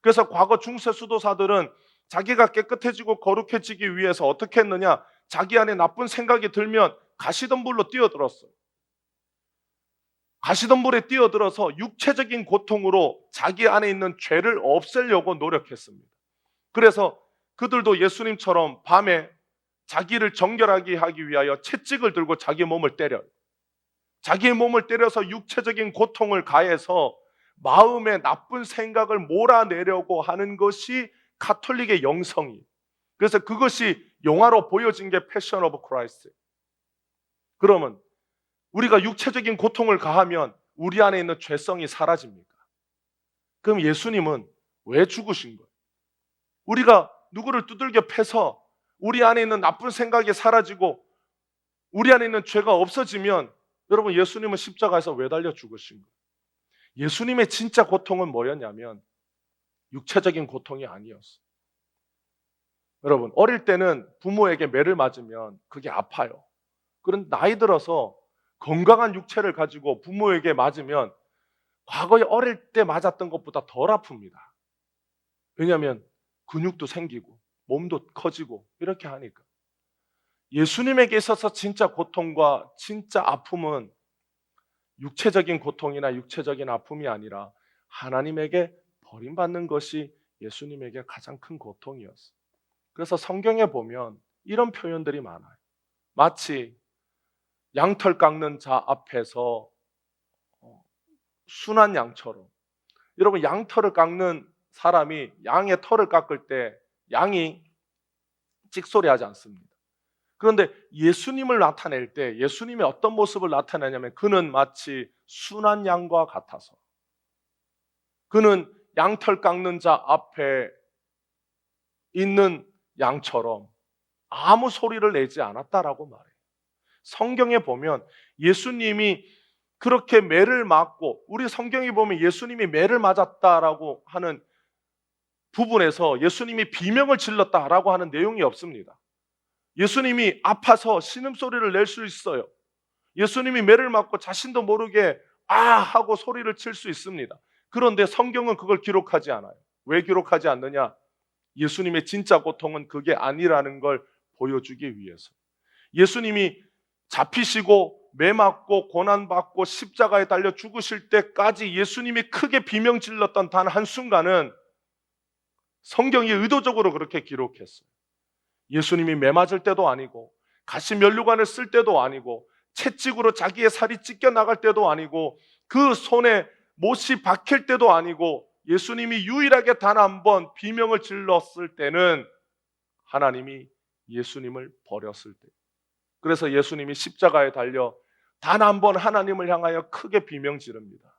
그래서 과거 중세 수도사들은 자기가 깨끗해지고 거룩해지기 위해서 어떻게 했느냐, 자기 안에 나쁜 생각이 들면 가시덤불로 뛰어들었어요. 가시덤불에 뛰어들어서 육체적인 고통으로 자기 안에 있는 죄를 없애려고 노력했습니다. 그래서 그들도 예수님처럼 밤에 자기를 정결하게 하기 위하여 채찍을 들고 자기 몸을 때려요. 자기의 몸을 때려서 육체적인 고통을 가해서 마음의 나쁜 생각을 몰아내려고 하는 것이 가톨릭의 영성이에요. 그래서 그것이 영화로 보여진 게 패션 오브 크라이스트. 그러면 우리가 육체적인 고통을 가하면 우리 안에 있는 죄성이 사라집니까? 그럼 예수님은 왜 죽으신 거예요? 우리가 누구를 두들겨 패서 우리 안에 있는 나쁜 생각이 사라지고 우리 안에 있는 죄가 없어지면 여러분, 예수님은 십자가에서 왜 달려 죽으신 거예요? 예수님의 진짜 고통은 뭐였냐면 육체적인 고통이 아니었어요. 여러분, 어릴 때는 부모에게 매를 맞으면 그게 아파요. 그런데 나이 들어서 건강한 육체를 가지고 부모에게 맞으면 과거에 어릴 때 맞았던 것보다 덜 아픕니다. 왜냐하면 근육도 생기고 몸도 커지고 이렇게 하니까. 예수님에게 있어서 진짜 고통과 진짜 아픔은 육체적인 고통이나 육체적인 아픔이 아니라 하나님에게 버림받는 것이 예수님에게 가장 큰 고통이었어요. 그래서 성경에 보면 이런 표현들이 많아요. 마치 양털 깎는 자 앞에서 순한 양처럼. 여러분, 양털을 깎는 사람이 양의 털을 깎을 때 양이 찍소리 하지 않습니다. 그런데 예수님을 나타낼 때 예수님이 어떤 모습을 나타내냐면 그는 마치 순한 양과 같아서, 그는 양털 깎는 자 앞에 있는 양처럼 아무 소리를 내지 않았다라고 말해요. 성경에 보면 예수님이 그렇게 매를 맞고, 우리 성경에 보면 예수님이 매를 맞았다라고 하는 부분에서 예수님이 비명을 질렀다라고 하는 내용이 없습니다. 예수님이 아파서 신음소리를 낼 수 있어요. 예수님이 매를 맞고 자신도 모르게 아 하고 소리를 칠 수 있습니다. 그런데 성경은 그걸 기록하지 않아요. 왜 기록하지 않느냐? 예수님의 진짜 고통은 그게 아니라는 걸 보여주기 위해서. 예수님이 잡히시고 매 맞고 고난받고 십자가에 달려 죽으실 때까지 예수님이 크게 비명 질렀던 단 한순간은 성경이 의도적으로 그렇게 기록했어요. 예수님이 매 맞을 때도 아니고 가시면류관을 쓸 때도 아니고 채찍으로 자기의 살이 찢겨나갈 때도 아니고 그 손에 못이 박힐 때도 아니고 예수님이 유일하게 단 한 번 비명을 질렀을 때는 하나님이 예수님을 버렸을 때. 그래서 예수님이 십자가에 달려 단 한 번 하나님을 향하여 크게 비명 지릅니다.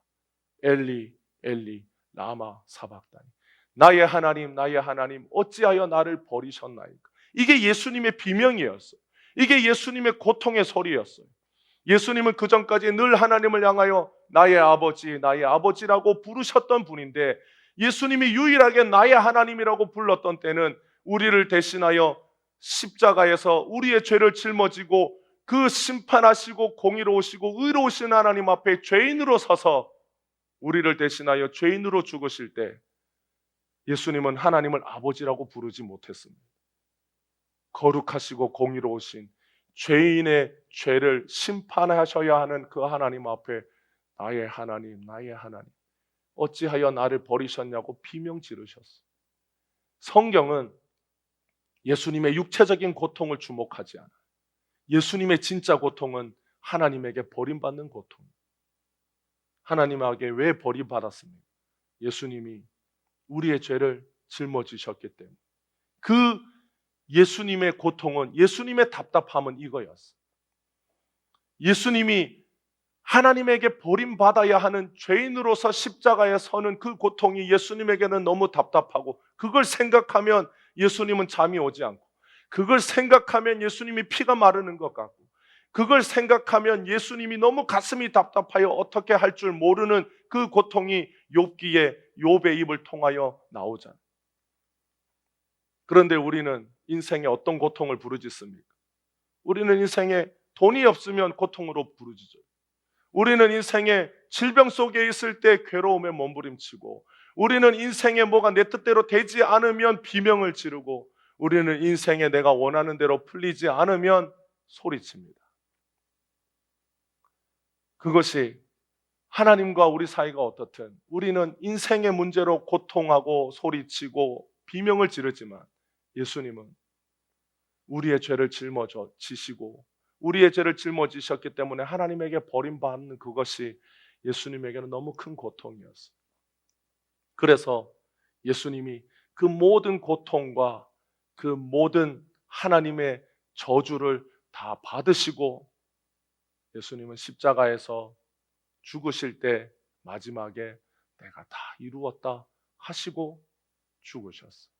엘리 엘리 라마 사박다니, 나의 하나님 어찌하여 나를 버리셨나이까. 이게 예수님의 비명이었어요. 이게 예수님의 고통의 소리였어요. 예수님은 그전까지 늘 하나님을 향하여 나의 아버지, 나의 아버지라고 부르셨던 분인데, 예수님이 유일하게 나의 하나님이라고 불렀던 때는 우리를 대신하여 십자가에서 우리의 죄를 짊어지고 그 심판하시고 공의로우시고 의로우신 하나님 앞에 죄인으로 서서 우리를 대신하여 죄인으로 죽으실 때 예수님은 하나님을 아버지라고 부르지 못했습니다. 거룩하시고 공의로우신 죄인의 죄를 심판하셔야 하는 그 하나님 앞에 나의 하나님, 나의 하나님, 어찌하여 나를 버리셨냐고 비명 지르셨어요. 성경은 예수님의 육체적인 고통을 주목하지 않아요. 예수님의 진짜 고통은 하나님에게 버림받는 고통. 하나님에게 왜 버림받았습니까? 예수님이 우리의 죄를 짊어지셨기 때문에. 그 예수님의 고통은, 예수님의 답답함은 이거였어요. 예수님이 하나님에게 버림받아야 하는 죄인으로서 십자가에 서는 그 고통이 예수님에게는 너무 답답하고, 그걸 생각하면 예수님은 잠이 오지 않고, 그걸 생각하면 예수님이 피가 마르는 것 같고, 그걸 생각하면 예수님이 너무 가슴이 답답하여 어떻게 할 줄 모르는 그 고통이 욥기에 욥의 입을 통하여 나오잖아요. 그런데 우리는 인생에 어떤 고통을 부르짖습니까? 우리는 인생에 돈이 없으면 고통으로 부르짖어요. 우리는 인생에 질병 속에 있을 때 괴로움에 몸부림치고, 우리는 인생에 뭐가 내 뜻대로 되지 않으면 비명을 지르고, 우리는 인생에 내가 원하는 대로 풀리지 않으면 소리칩니다. 그것이 하나님과 우리 사이가 어떻든 우리는 인생의 문제로 고통하고 소리치고 비명을 지르지만, 예수님은 우리의 죄를 짊어지시고 우리의 죄를 짊어지셨기 때문에 하나님에게 버림받는 그것이 예수님에게는 너무 큰 고통이었어요. 그래서 예수님이 그 모든 고통과 그 모든 하나님의 저주를 다 받으시고, 예수님은 십자가에서 죽으실 때 마지막에 내가 다 이루었다 하시고 죽으셨어요.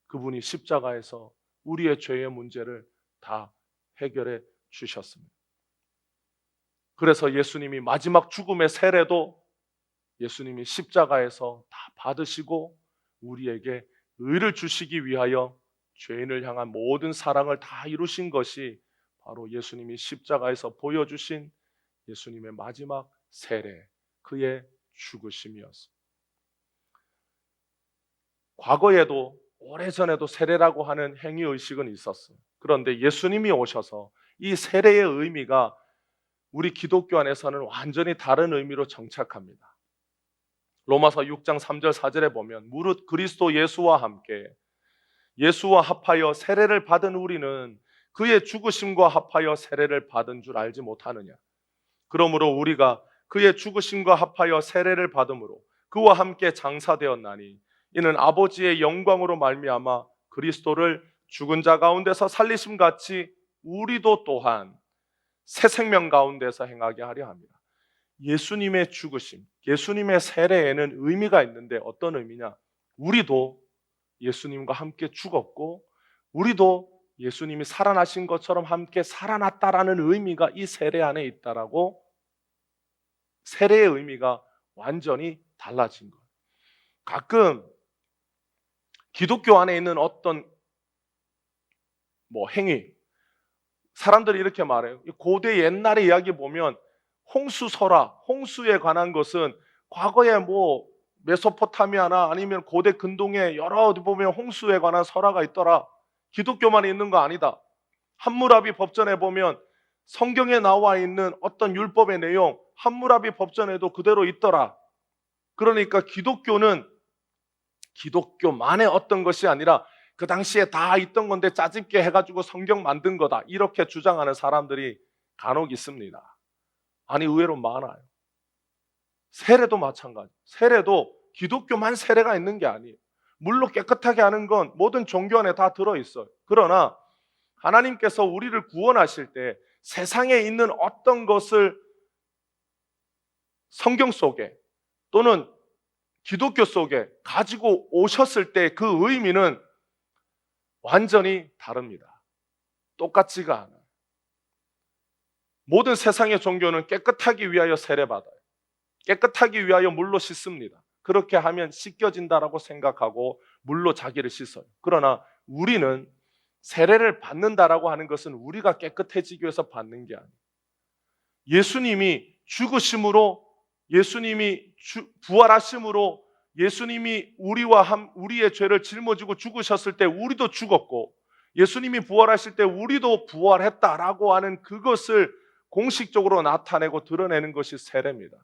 그분이 십자가에서 우리의 죄의 문제를 다 해결해 주셨습니다. 그래서 예수님이 마지막 죽음의 세례도 예수님이 십자가에서 다 받으시고 우리에게 의를 주시기 위하여 죄인을 향한 모든 사랑을 다 이루신 것이 바로 예수님이 십자가에서 보여주신 예수님의 마지막 세례, 그의 죽으심이었습니다. 과거에도 오래전에도 세례라고 하는 행위의식은 있었어요. 그런데 예수님이 오셔서 이 세례의 의미가 우리 기독교 안에서는 완전히 다른 의미로 정착합니다. 로마서 6장 3절 4절에 보면, 무릇 그리스도 예수와 함께 예수와 합하여 세례를 받은 우리는 그의 죽으심과 합하여 세례를 받은 줄 알지 못하느냐. 그러므로 우리가 그의 죽으심과 합하여 세례를 받음으로 그와 함께 장사되었나니, 이는 아버지의 영광으로 말미암아 그리스도를 죽은 자 가운데서 살리심 같이 우리도 또한 새 생명 가운데서 행하게 하려 합니다. 예수님의 죽으심, 예수님의 세례에는 의미가 있는데 어떤 의미냐? 우리도 예수님과 함께 죽었고 우리도 예수님이 살아나신 것처럼 함께 살아났다라는 의미가 이 세례 안에 있다라고, 세례의 의미가 완전히 달라진 거예요. 가끔 기독교 안에 있는 어떤 행위, 사람들이 이렇게 말해요. 고대 옛날의 이야기 보면 홍수설화, 홍수에 관한 것은 과거에 메소포타미아나 아니면 고대 근동에 여러 어디 보면 홍수에 관한 설화가 있더라. 기독교만 있는 거 아니다. 함무라비 법전에 보면 성경에 나와 있는 어떤 율법의 내용, 함무라비 법전에도 그대로 있더라. 그러니까 기독교는 기독교만의 어떤 것이 아니라 그 당시에 다 있던 건데 짜집게 해가지고 성경 만든 거다, 이렇게 주장하는 사람들이 간혹 있습니다. 아니, 의외로 많아요. 세례도 마찬가지. 세례도 기독교만 세례가 있는 게 아니에요. 물로 깨끗하게 하는 건 모든 종교 안에 다 들어있어요. 그러나 하나님께서 우리를 구원하실 때 세상에 있는 어떤 것을 성경 속에 또는 기독교 속에 가지고 오셨을 때 그 의미는 완전히 다릅니다. 똑같지가 않아요. 모든 세상의 종교는 깨끗하기 위하여 세례받아요. 깨끗하기 위하여 물로 씻습니다. 그렇게 하면 씻겨진다라고 생각하고 물로 자기를 씻어요. 그러나 우리는 세례를 받는다라고 하는 것은 우리가 깨끗해지기 위해서 받는 게 아니에요. 예수님이 죽으심으로, 예수님이 부활하심으로, 예수님이 우리의 죄를 짊어지고 죽으셨을 때 우리도 죽었고, 예수님이 부활하실 때 우리도 부활했다라고 하는 그것을 공식적으로 나타내고 드러내는 것이 세례입니다.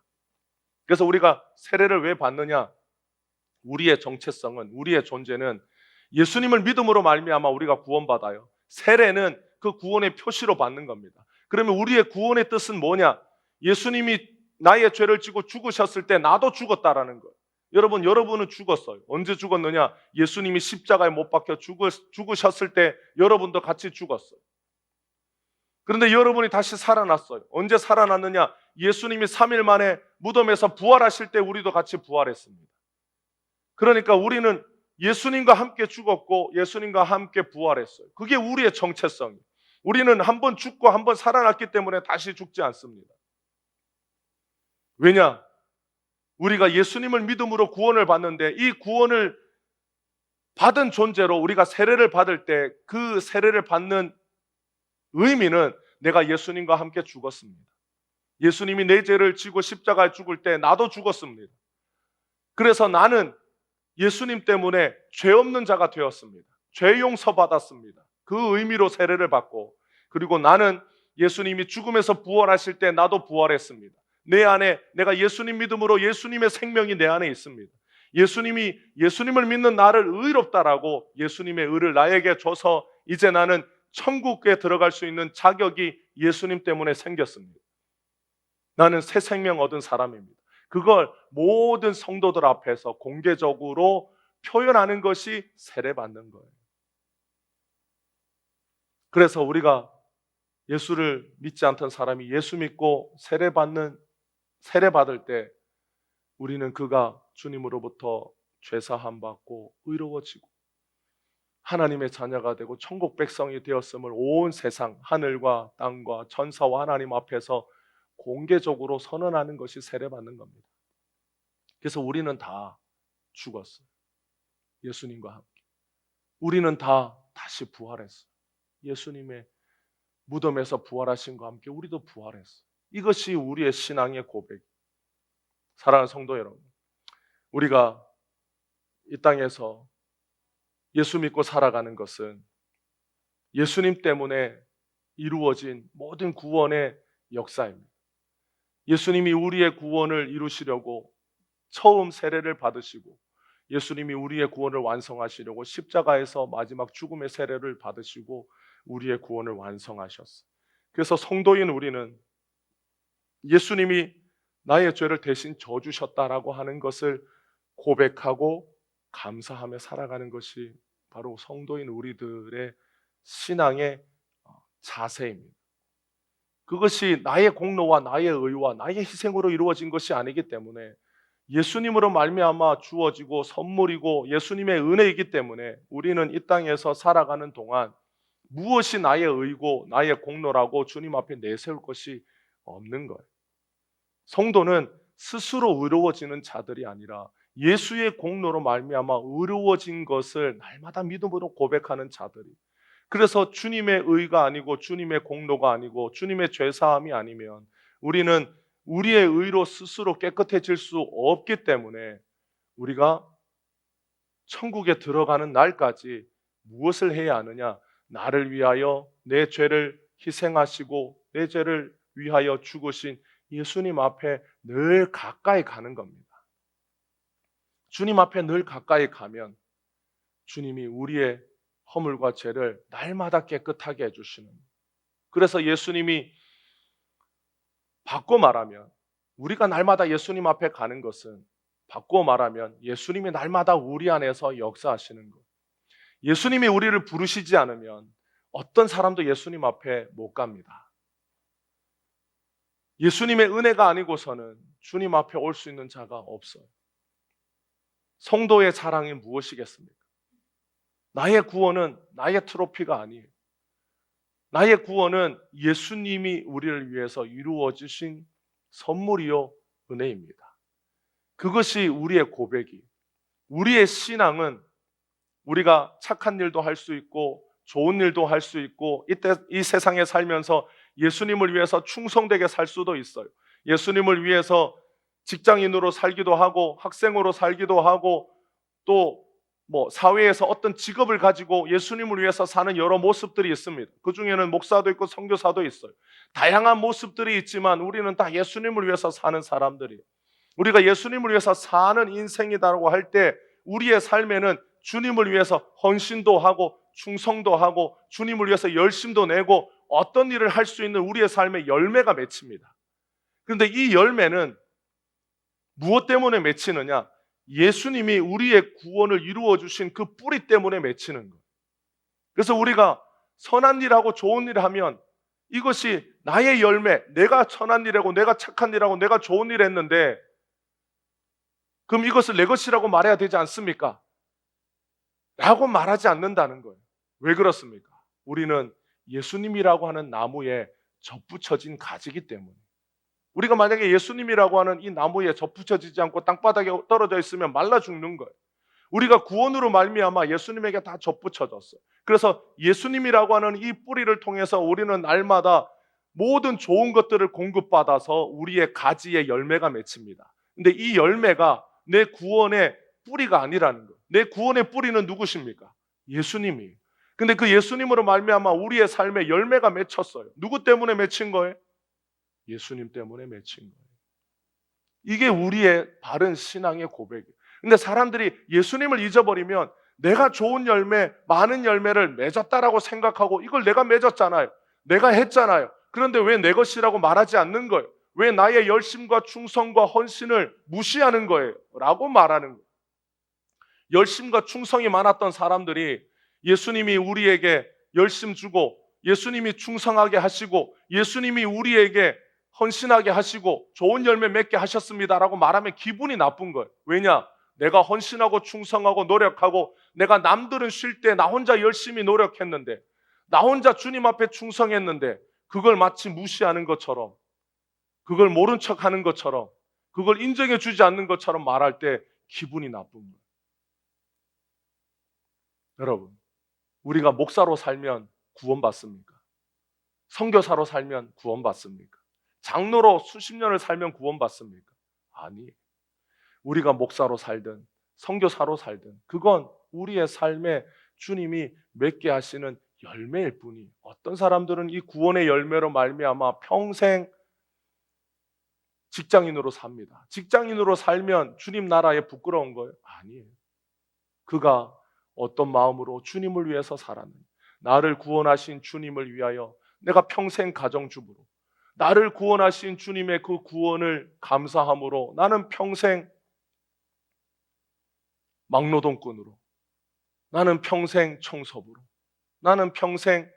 그래서 우리가 세례를 왜 받느냐? 우리의 정체성은, 우리의 존재는 예수님을 믿음으로 말미암아 우리가 구원받아요. 세례는 그 구원의 표시로 받는 겁니다. 그러면 우리의 구원의 뜻은 뭐냐? 예수님이 나의 죄를 지고 죽으셨을 때 나도 죽었다라는 거예요. 여러분은 죽었어요. 언제 죽었느냐? 예수님이 십자가에 못 박혀 죽으셨을 때 여러분도 같이 죽었어요. 그런데 여러분이 다시 살아났어요. 언제 살아났느냐? 예수님이 3일 만에 무덤에서 부활하실 때 우리도 같이 부활했습니다. 그러니까 우리는 예수님과 함께 죽었고 예수님과 함께 부활했어요. 그게 우리의 정체성이에요. 우리는 한 번 죽고 한 번 살아났기 때문에 다시 죽지 않습니다. 왜냐? 우리가 예수님을 믿음으로 구원을 받는데, 이 구원을 받은 존재로 우리가 세례를 받을 때 그 세례를 받는 의미는 내가 예수님과 함께 죽었습니다. 예수님이 내 죄를 지고 십자가에 죽을 때 나도 죽었습니다. 그래서 나는 예수님 때문에 죄 없는 자가 되었습니다. 죄 용서 받았습니다. 그 의미로 세례를 받고, 그리고 나는 예수님이 죽음에서 부활하실 때 나도 부활했습니다. 내 안에, 내가 예수님 믿음으로 예수님의 생명이 내 안에 있습니다. 예수님을 믿는 나를 의롭다라고 예수님의 의를 나에게 줘서 이제 나는 천국에 들어갈 수 있는 자격이 예수님 때문에 생겼습니다. 나는 새 생명 얻은 사람입니다. 그걸 모든 성도들 앞에서 공개적으로 표현하는 것이 세례받는 거예요. 그래서 우리가 예수를 믿지 않던 사람이 예수 믿고 세례받을 때 우리는 그가 주님으로부터 죄사함 받고 의로워지고 하나님의 자녀가 되고 천국 백성이 되었음을 온 세상, 하늘과 땅과 천사와 하나님 앞에서 공개적으로 선언하는 것이 세례받는 겁니다. 그래서 우리는 다 죽었어요. 예수님과 함께. 우리는 다 다시 부활했어요. 예수님의 무덤에서 부활하신 것 함께 우리도 부활했어요. 이것이 우리의 신앙의 고백. 사랑하는 성도 여러분, 우리가 이 땅에서 예수 믿고 살아가는 것은 예수님 때문에 이루어진 모든 구원의 역사입니다. 예수님이 우리의 구원을 이루시려고 처음 세례를 받으시고, 예수님이 우리의 구원을 완성하시려고 십자가에서 마지막 죽음의 세례를 받으시고 우리의 구원을 완성하셨어요. 그래서 성도인 우리는 예수님이 나의 죄를 대신 져주셨다라고 하는 것을 고백하고 감사하며 살아가는 것이 바로 성도인 우리들의 신앙의 자세입니다. 그것이 나의 공로와 나의 의와 나의 희생으로 이루어진 것이 아니기 때문에, 예수님으로 말미암아 주어지고 선물이고 예수님의 은혜이기 때문에 우리는 이 땅에서 살아가는 동안 무엇이 나의 의고 나의 공로라고 주님 앞에 내세울 것이 없는 거예요. 성도는 스스로 의로워지는 자들이 아니라 예수의 공로로 말미암아 의로워진 것을 날마다 믿음으로 고백하는 자들이. 그래서 주님의 의가 아니고 주님의 공로가 아니고 주님의 죄사함이 아니면 우리는 우리의 의로 스스로 깨끗해질 수 없기 때문에 우리가 천국에 들어가는 날까지 무엇을 해야 하느냐? 나를 위하여 내 죄를 희생하시고 내 죄를 위하여 죽으신 예수님 앞에 늘 가까이 가는 겁니다. 주님 앞에 늘 가까이 가면 주님이 우리의 허물과 죄를 날마다 깨끗하게 해주시는. 그래서 예수님이 바꿔 말하면, 우리가 날마다 예수님 앞에 가는 것은 바꿔 말하면 예수님이 날마다 우리 안에서 역사하시는 것. 예수님이 우리를 부르시지 않으면 어떤 사람도 예수님 앞에 못 갑니다. 예수님의 은혜가 아니고서는 주님 앞에 올 수 있는 자가 없어요. 성도의 사랑이 무엇이겠습니까? 나의 구원은 나의 트로피가 아니에요. 나의 구원은 예수님이 우리를 위해서 이루어 주신 선물이요 은혜입니다. 그것이 우리의 고백이. 우리의 신앙은 우리가 착한 일도 할 수 있고 좋은 일도 할 수 있고 이때 이 세상에 살면서 예수님을 위해서 충성되게 살 수도 있어요. 예수님을 위해서 직장인으로 살기도 하고 학생으로 살기도 하고 또 사회에서 어떤 직업을 가지고 예수님을 위해서 사는 여러 모습들이 있습니다. 그 중에는 목사도 있고 선교사도 있어요. 다양한 모습들이 있지만 우리는 다 예수님을 위해서 사는 사람들이에요. 우리가 예수님을 위해서 사는 인생이라고 할 때 우리의 삶에는 주님을 위해서 헌신도 하고 충성도 하고 주님을 위해서 열심도 내고 어떤 일을 할 수 있는 우리의 삶의 열매가 맺힙니다. 그런데 이 열매는 무엇 때문에 맺히느냐? 예수님이 우리의 구원을 이루어 주신 그 뿌리 때문에 맺히는 거예요. 그래서 우리가 선한 일하고 좋은 일을 하면 이것이 나의 열매, 내가 선한 일하고 내가 착한 일하고 내가 좋은 일을 했는데 그럼 이것을 내 것이라고 말해야 되지 않습니까? 라고 말하지 않는다는 거예요. 왜 그렇습니까? 우리는 예수님이라고 하는 나무에 접붙여진 가지기 때문에. 우리가 만약에 예수님이라고 하는 이 나무에 접붙여지지 않고 땅바닥에 떨어져 있으면 말라 죽는 거예요. 우리가 구원으로 말미암아 예수님에게 다 접붙여졌어요. 그래서 예수님이라고 하는 이 뿌리를 통해서 우리는 날마다 모든 좋은 것들을 공급받아서 우리의 가지에 열매가 맺힙니다. 근데 이 열매가 내 구원의 뿌리가 아니라는 거예요. 내 구원의 뿌리는 누구십니까? 예수님이. 근데 그 예수님으로 말미암아 우리의 삶에 열매가 맺혔어요. 누구 때문에 맺힌 거예요? 예수님 때문에 맺힌 거예요. 이게 우리의 바른 신앙의 고백이에요. 근데 사람들이 예수님을 잊어버리면 내가 좋은 열매, 많은 열매를 맺었다라고 생각하고 이걸 내가 맺었잖아요. 내가 했잖아요. 그런데 왜 내 것이라고 말하지 않는 거예요? 왜 나의 열심과 충성과 헌신을 무시하는 거예요? 라고 말하는 거예요. 열심과 충성이 많았던 사람들이 예수님이 우리에게 열심 주고 예수님이 충성하게 하시고 예수님이 우리에게 헌신하게 하시고 좋은 열매 맺게 하셨습니다라고 말하면 기분이 나쁜 거예요. 왜냐? 내가 헌신하고 충성하고 노력하고 내가 남들은 쉴 때 나 혼자 열심히 노력했는데 나 혼자 주님 앞에 충성했는데 그걸 마치 무시하는 것처럼 그걸 모른 척하는 것처럼 그걸 인정해 주지 않는 것처럼 말할 때 기분이 나쁜 거예요. 여러분, 우리가 목사로 살면 구원받습니까? 선교사로 살면 구원받습니까? 장로로 수십 년을 살면 구원받습니까? 아니, 우리가 목사로 살든 선교사로 살든 그건 우리의 삶에 주님이 맺게 하시는 열매일 뿐이. 어떤 사람들은 이 구원의 열매로 말미암아 평생 직장인으로 삽니다. 직장인으로 살면 주님 나라에 부끄러운 거예요? 아니에요. 그가 어떤 마음으로 주님을 위해서 살았는지, 나를 구원하신 주님을 위하여 내가 평생 가정주부로, 나를 구원하신 주님의 그 구원을 감사함으로 나는 평생 막노동꾼으로, 나는 평생 청소부로, 나는 평생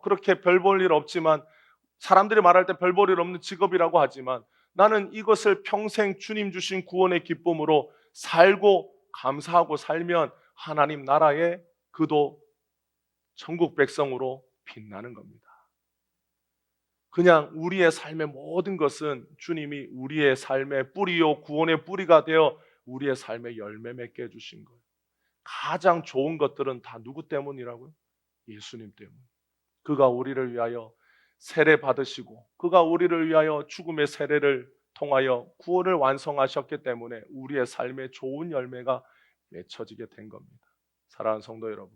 그렇게 별 볼 일 없지만 사람들이 말할 때 별 볼 일 없는 직업이라고 하지만 나는 이것을 평생 주님 주신 구원의 기쁨으로 살고 감사하고 살면 하나님 나라의 그도 천국 백성으로 빛나는 겁니다. 그냥 우리의 삶의 모든 것은 주님이 우리의 삶의 뿌리요 구원의 뿌리가 되어 우리의 삶의 열매 맺게 해주신 거예요. 가장 좋은 것들은 다 누구 때문이라고요? 예수님 때문. 그가 우리를 위하여 세례 받으시고 그가 우리를 위하여 죽음의 세례를 통하여 구원을 완성하셨기 때문에 우리의 삶에 좋은 열매가 맺혀지게 된 겁니다. 사랑하는 성도 여러분,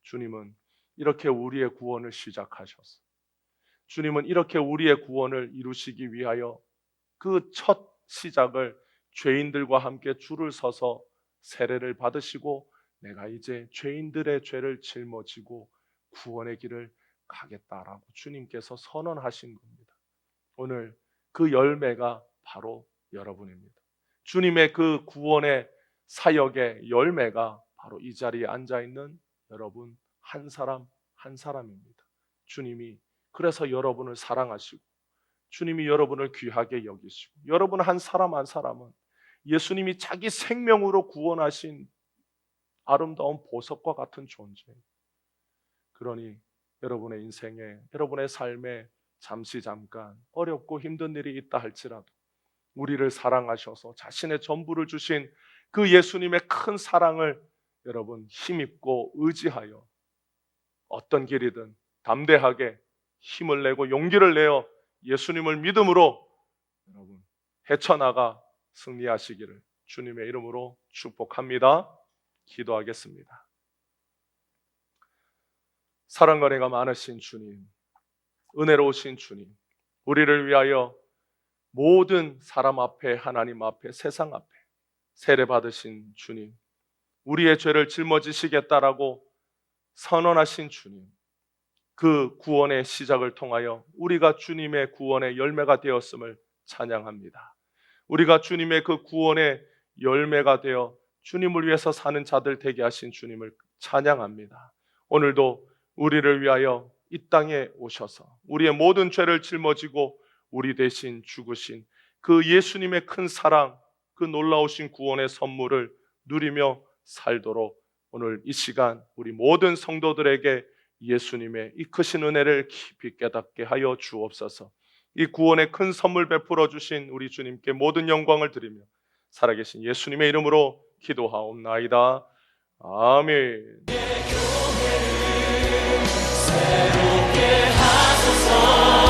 주님은 이렇게 우리의 구원을 시작하셨어요. 주님은 이렇게 우리의 구원을 이루시기 위하여 그 첫 시작을 죄인들과 함께 줄을 서서 세례를 받으시고 내가 이제 죄인들의 죄를 짊어지고 구원의 길을 가겠다라고 주님께서 선언하신 겁니다. 오늘 그 열매가 바로 여러분입니다. 주님의 그 구원의 사역의 열매가 바로 이 자리에 앉아 있는 여러분 한 사람 한 사람입니다. 주님이 그래서 여러분을 사랑하시고 주님이 여러분을 귀하게 여기시고 여러분 한 사람 한 사람은 예수님이 자기 생명으로 구원하신 아름다운 보석과 같은 존재. 그러니 여러분의 인생에, 여러분의 삶에 잠시 잠깐 어렵고 힘든 일이 있다 할지라도 우리를 사랑하셔서 자신의 전부를 주신 그 예수님의 큰 사랑을 여러분 힘입고 의지하여 어떤 길이든 담대하게 힘을 내고 용기를 내어 예수님을 믿음으로 여러분 헤쳐나가 승리하시기를 주님의 이름으로 축복합니다. 기도하겠습니다. 사랑과 은혜가 많으신 주님, 은혜로우신 주님, 우리를 위하여 모든 사람 앞에, 하나님 앞에, 세상 앞에 세례받으신 주님, 우리의 죄를 짊어지시겠다라고 선언하신 주님, 그 구원의 시작을 통하여 우리가 주님의 구원의 열매가 되었음을 찬양합니다. 우리가 주님의 그 구원의 열매가 되어 주님을 위해서 사는 자들 되게 하신 주님을 찬양합니다. 오늘도 우리를 위하여 이 땅에 오셔서 우리의 모든 죄를 짊어지고 우리 대신 죽으신 그 예수님의 큰 사랑, 그 놀라우신 구원의 선물을 누리며 살도록 오늘 이 시간 우리 모든 성도들에게 예수님의 이 크신 은혜를 깊이 깨닫게 하여 주옵소서. 이 구원의 큰 선물 베풀어 주신 우리 주님께 모든 영광을 드리며 살아계신 예수님의 이름으로 기도하옵나이다. 아멘. 새롭게 하소서.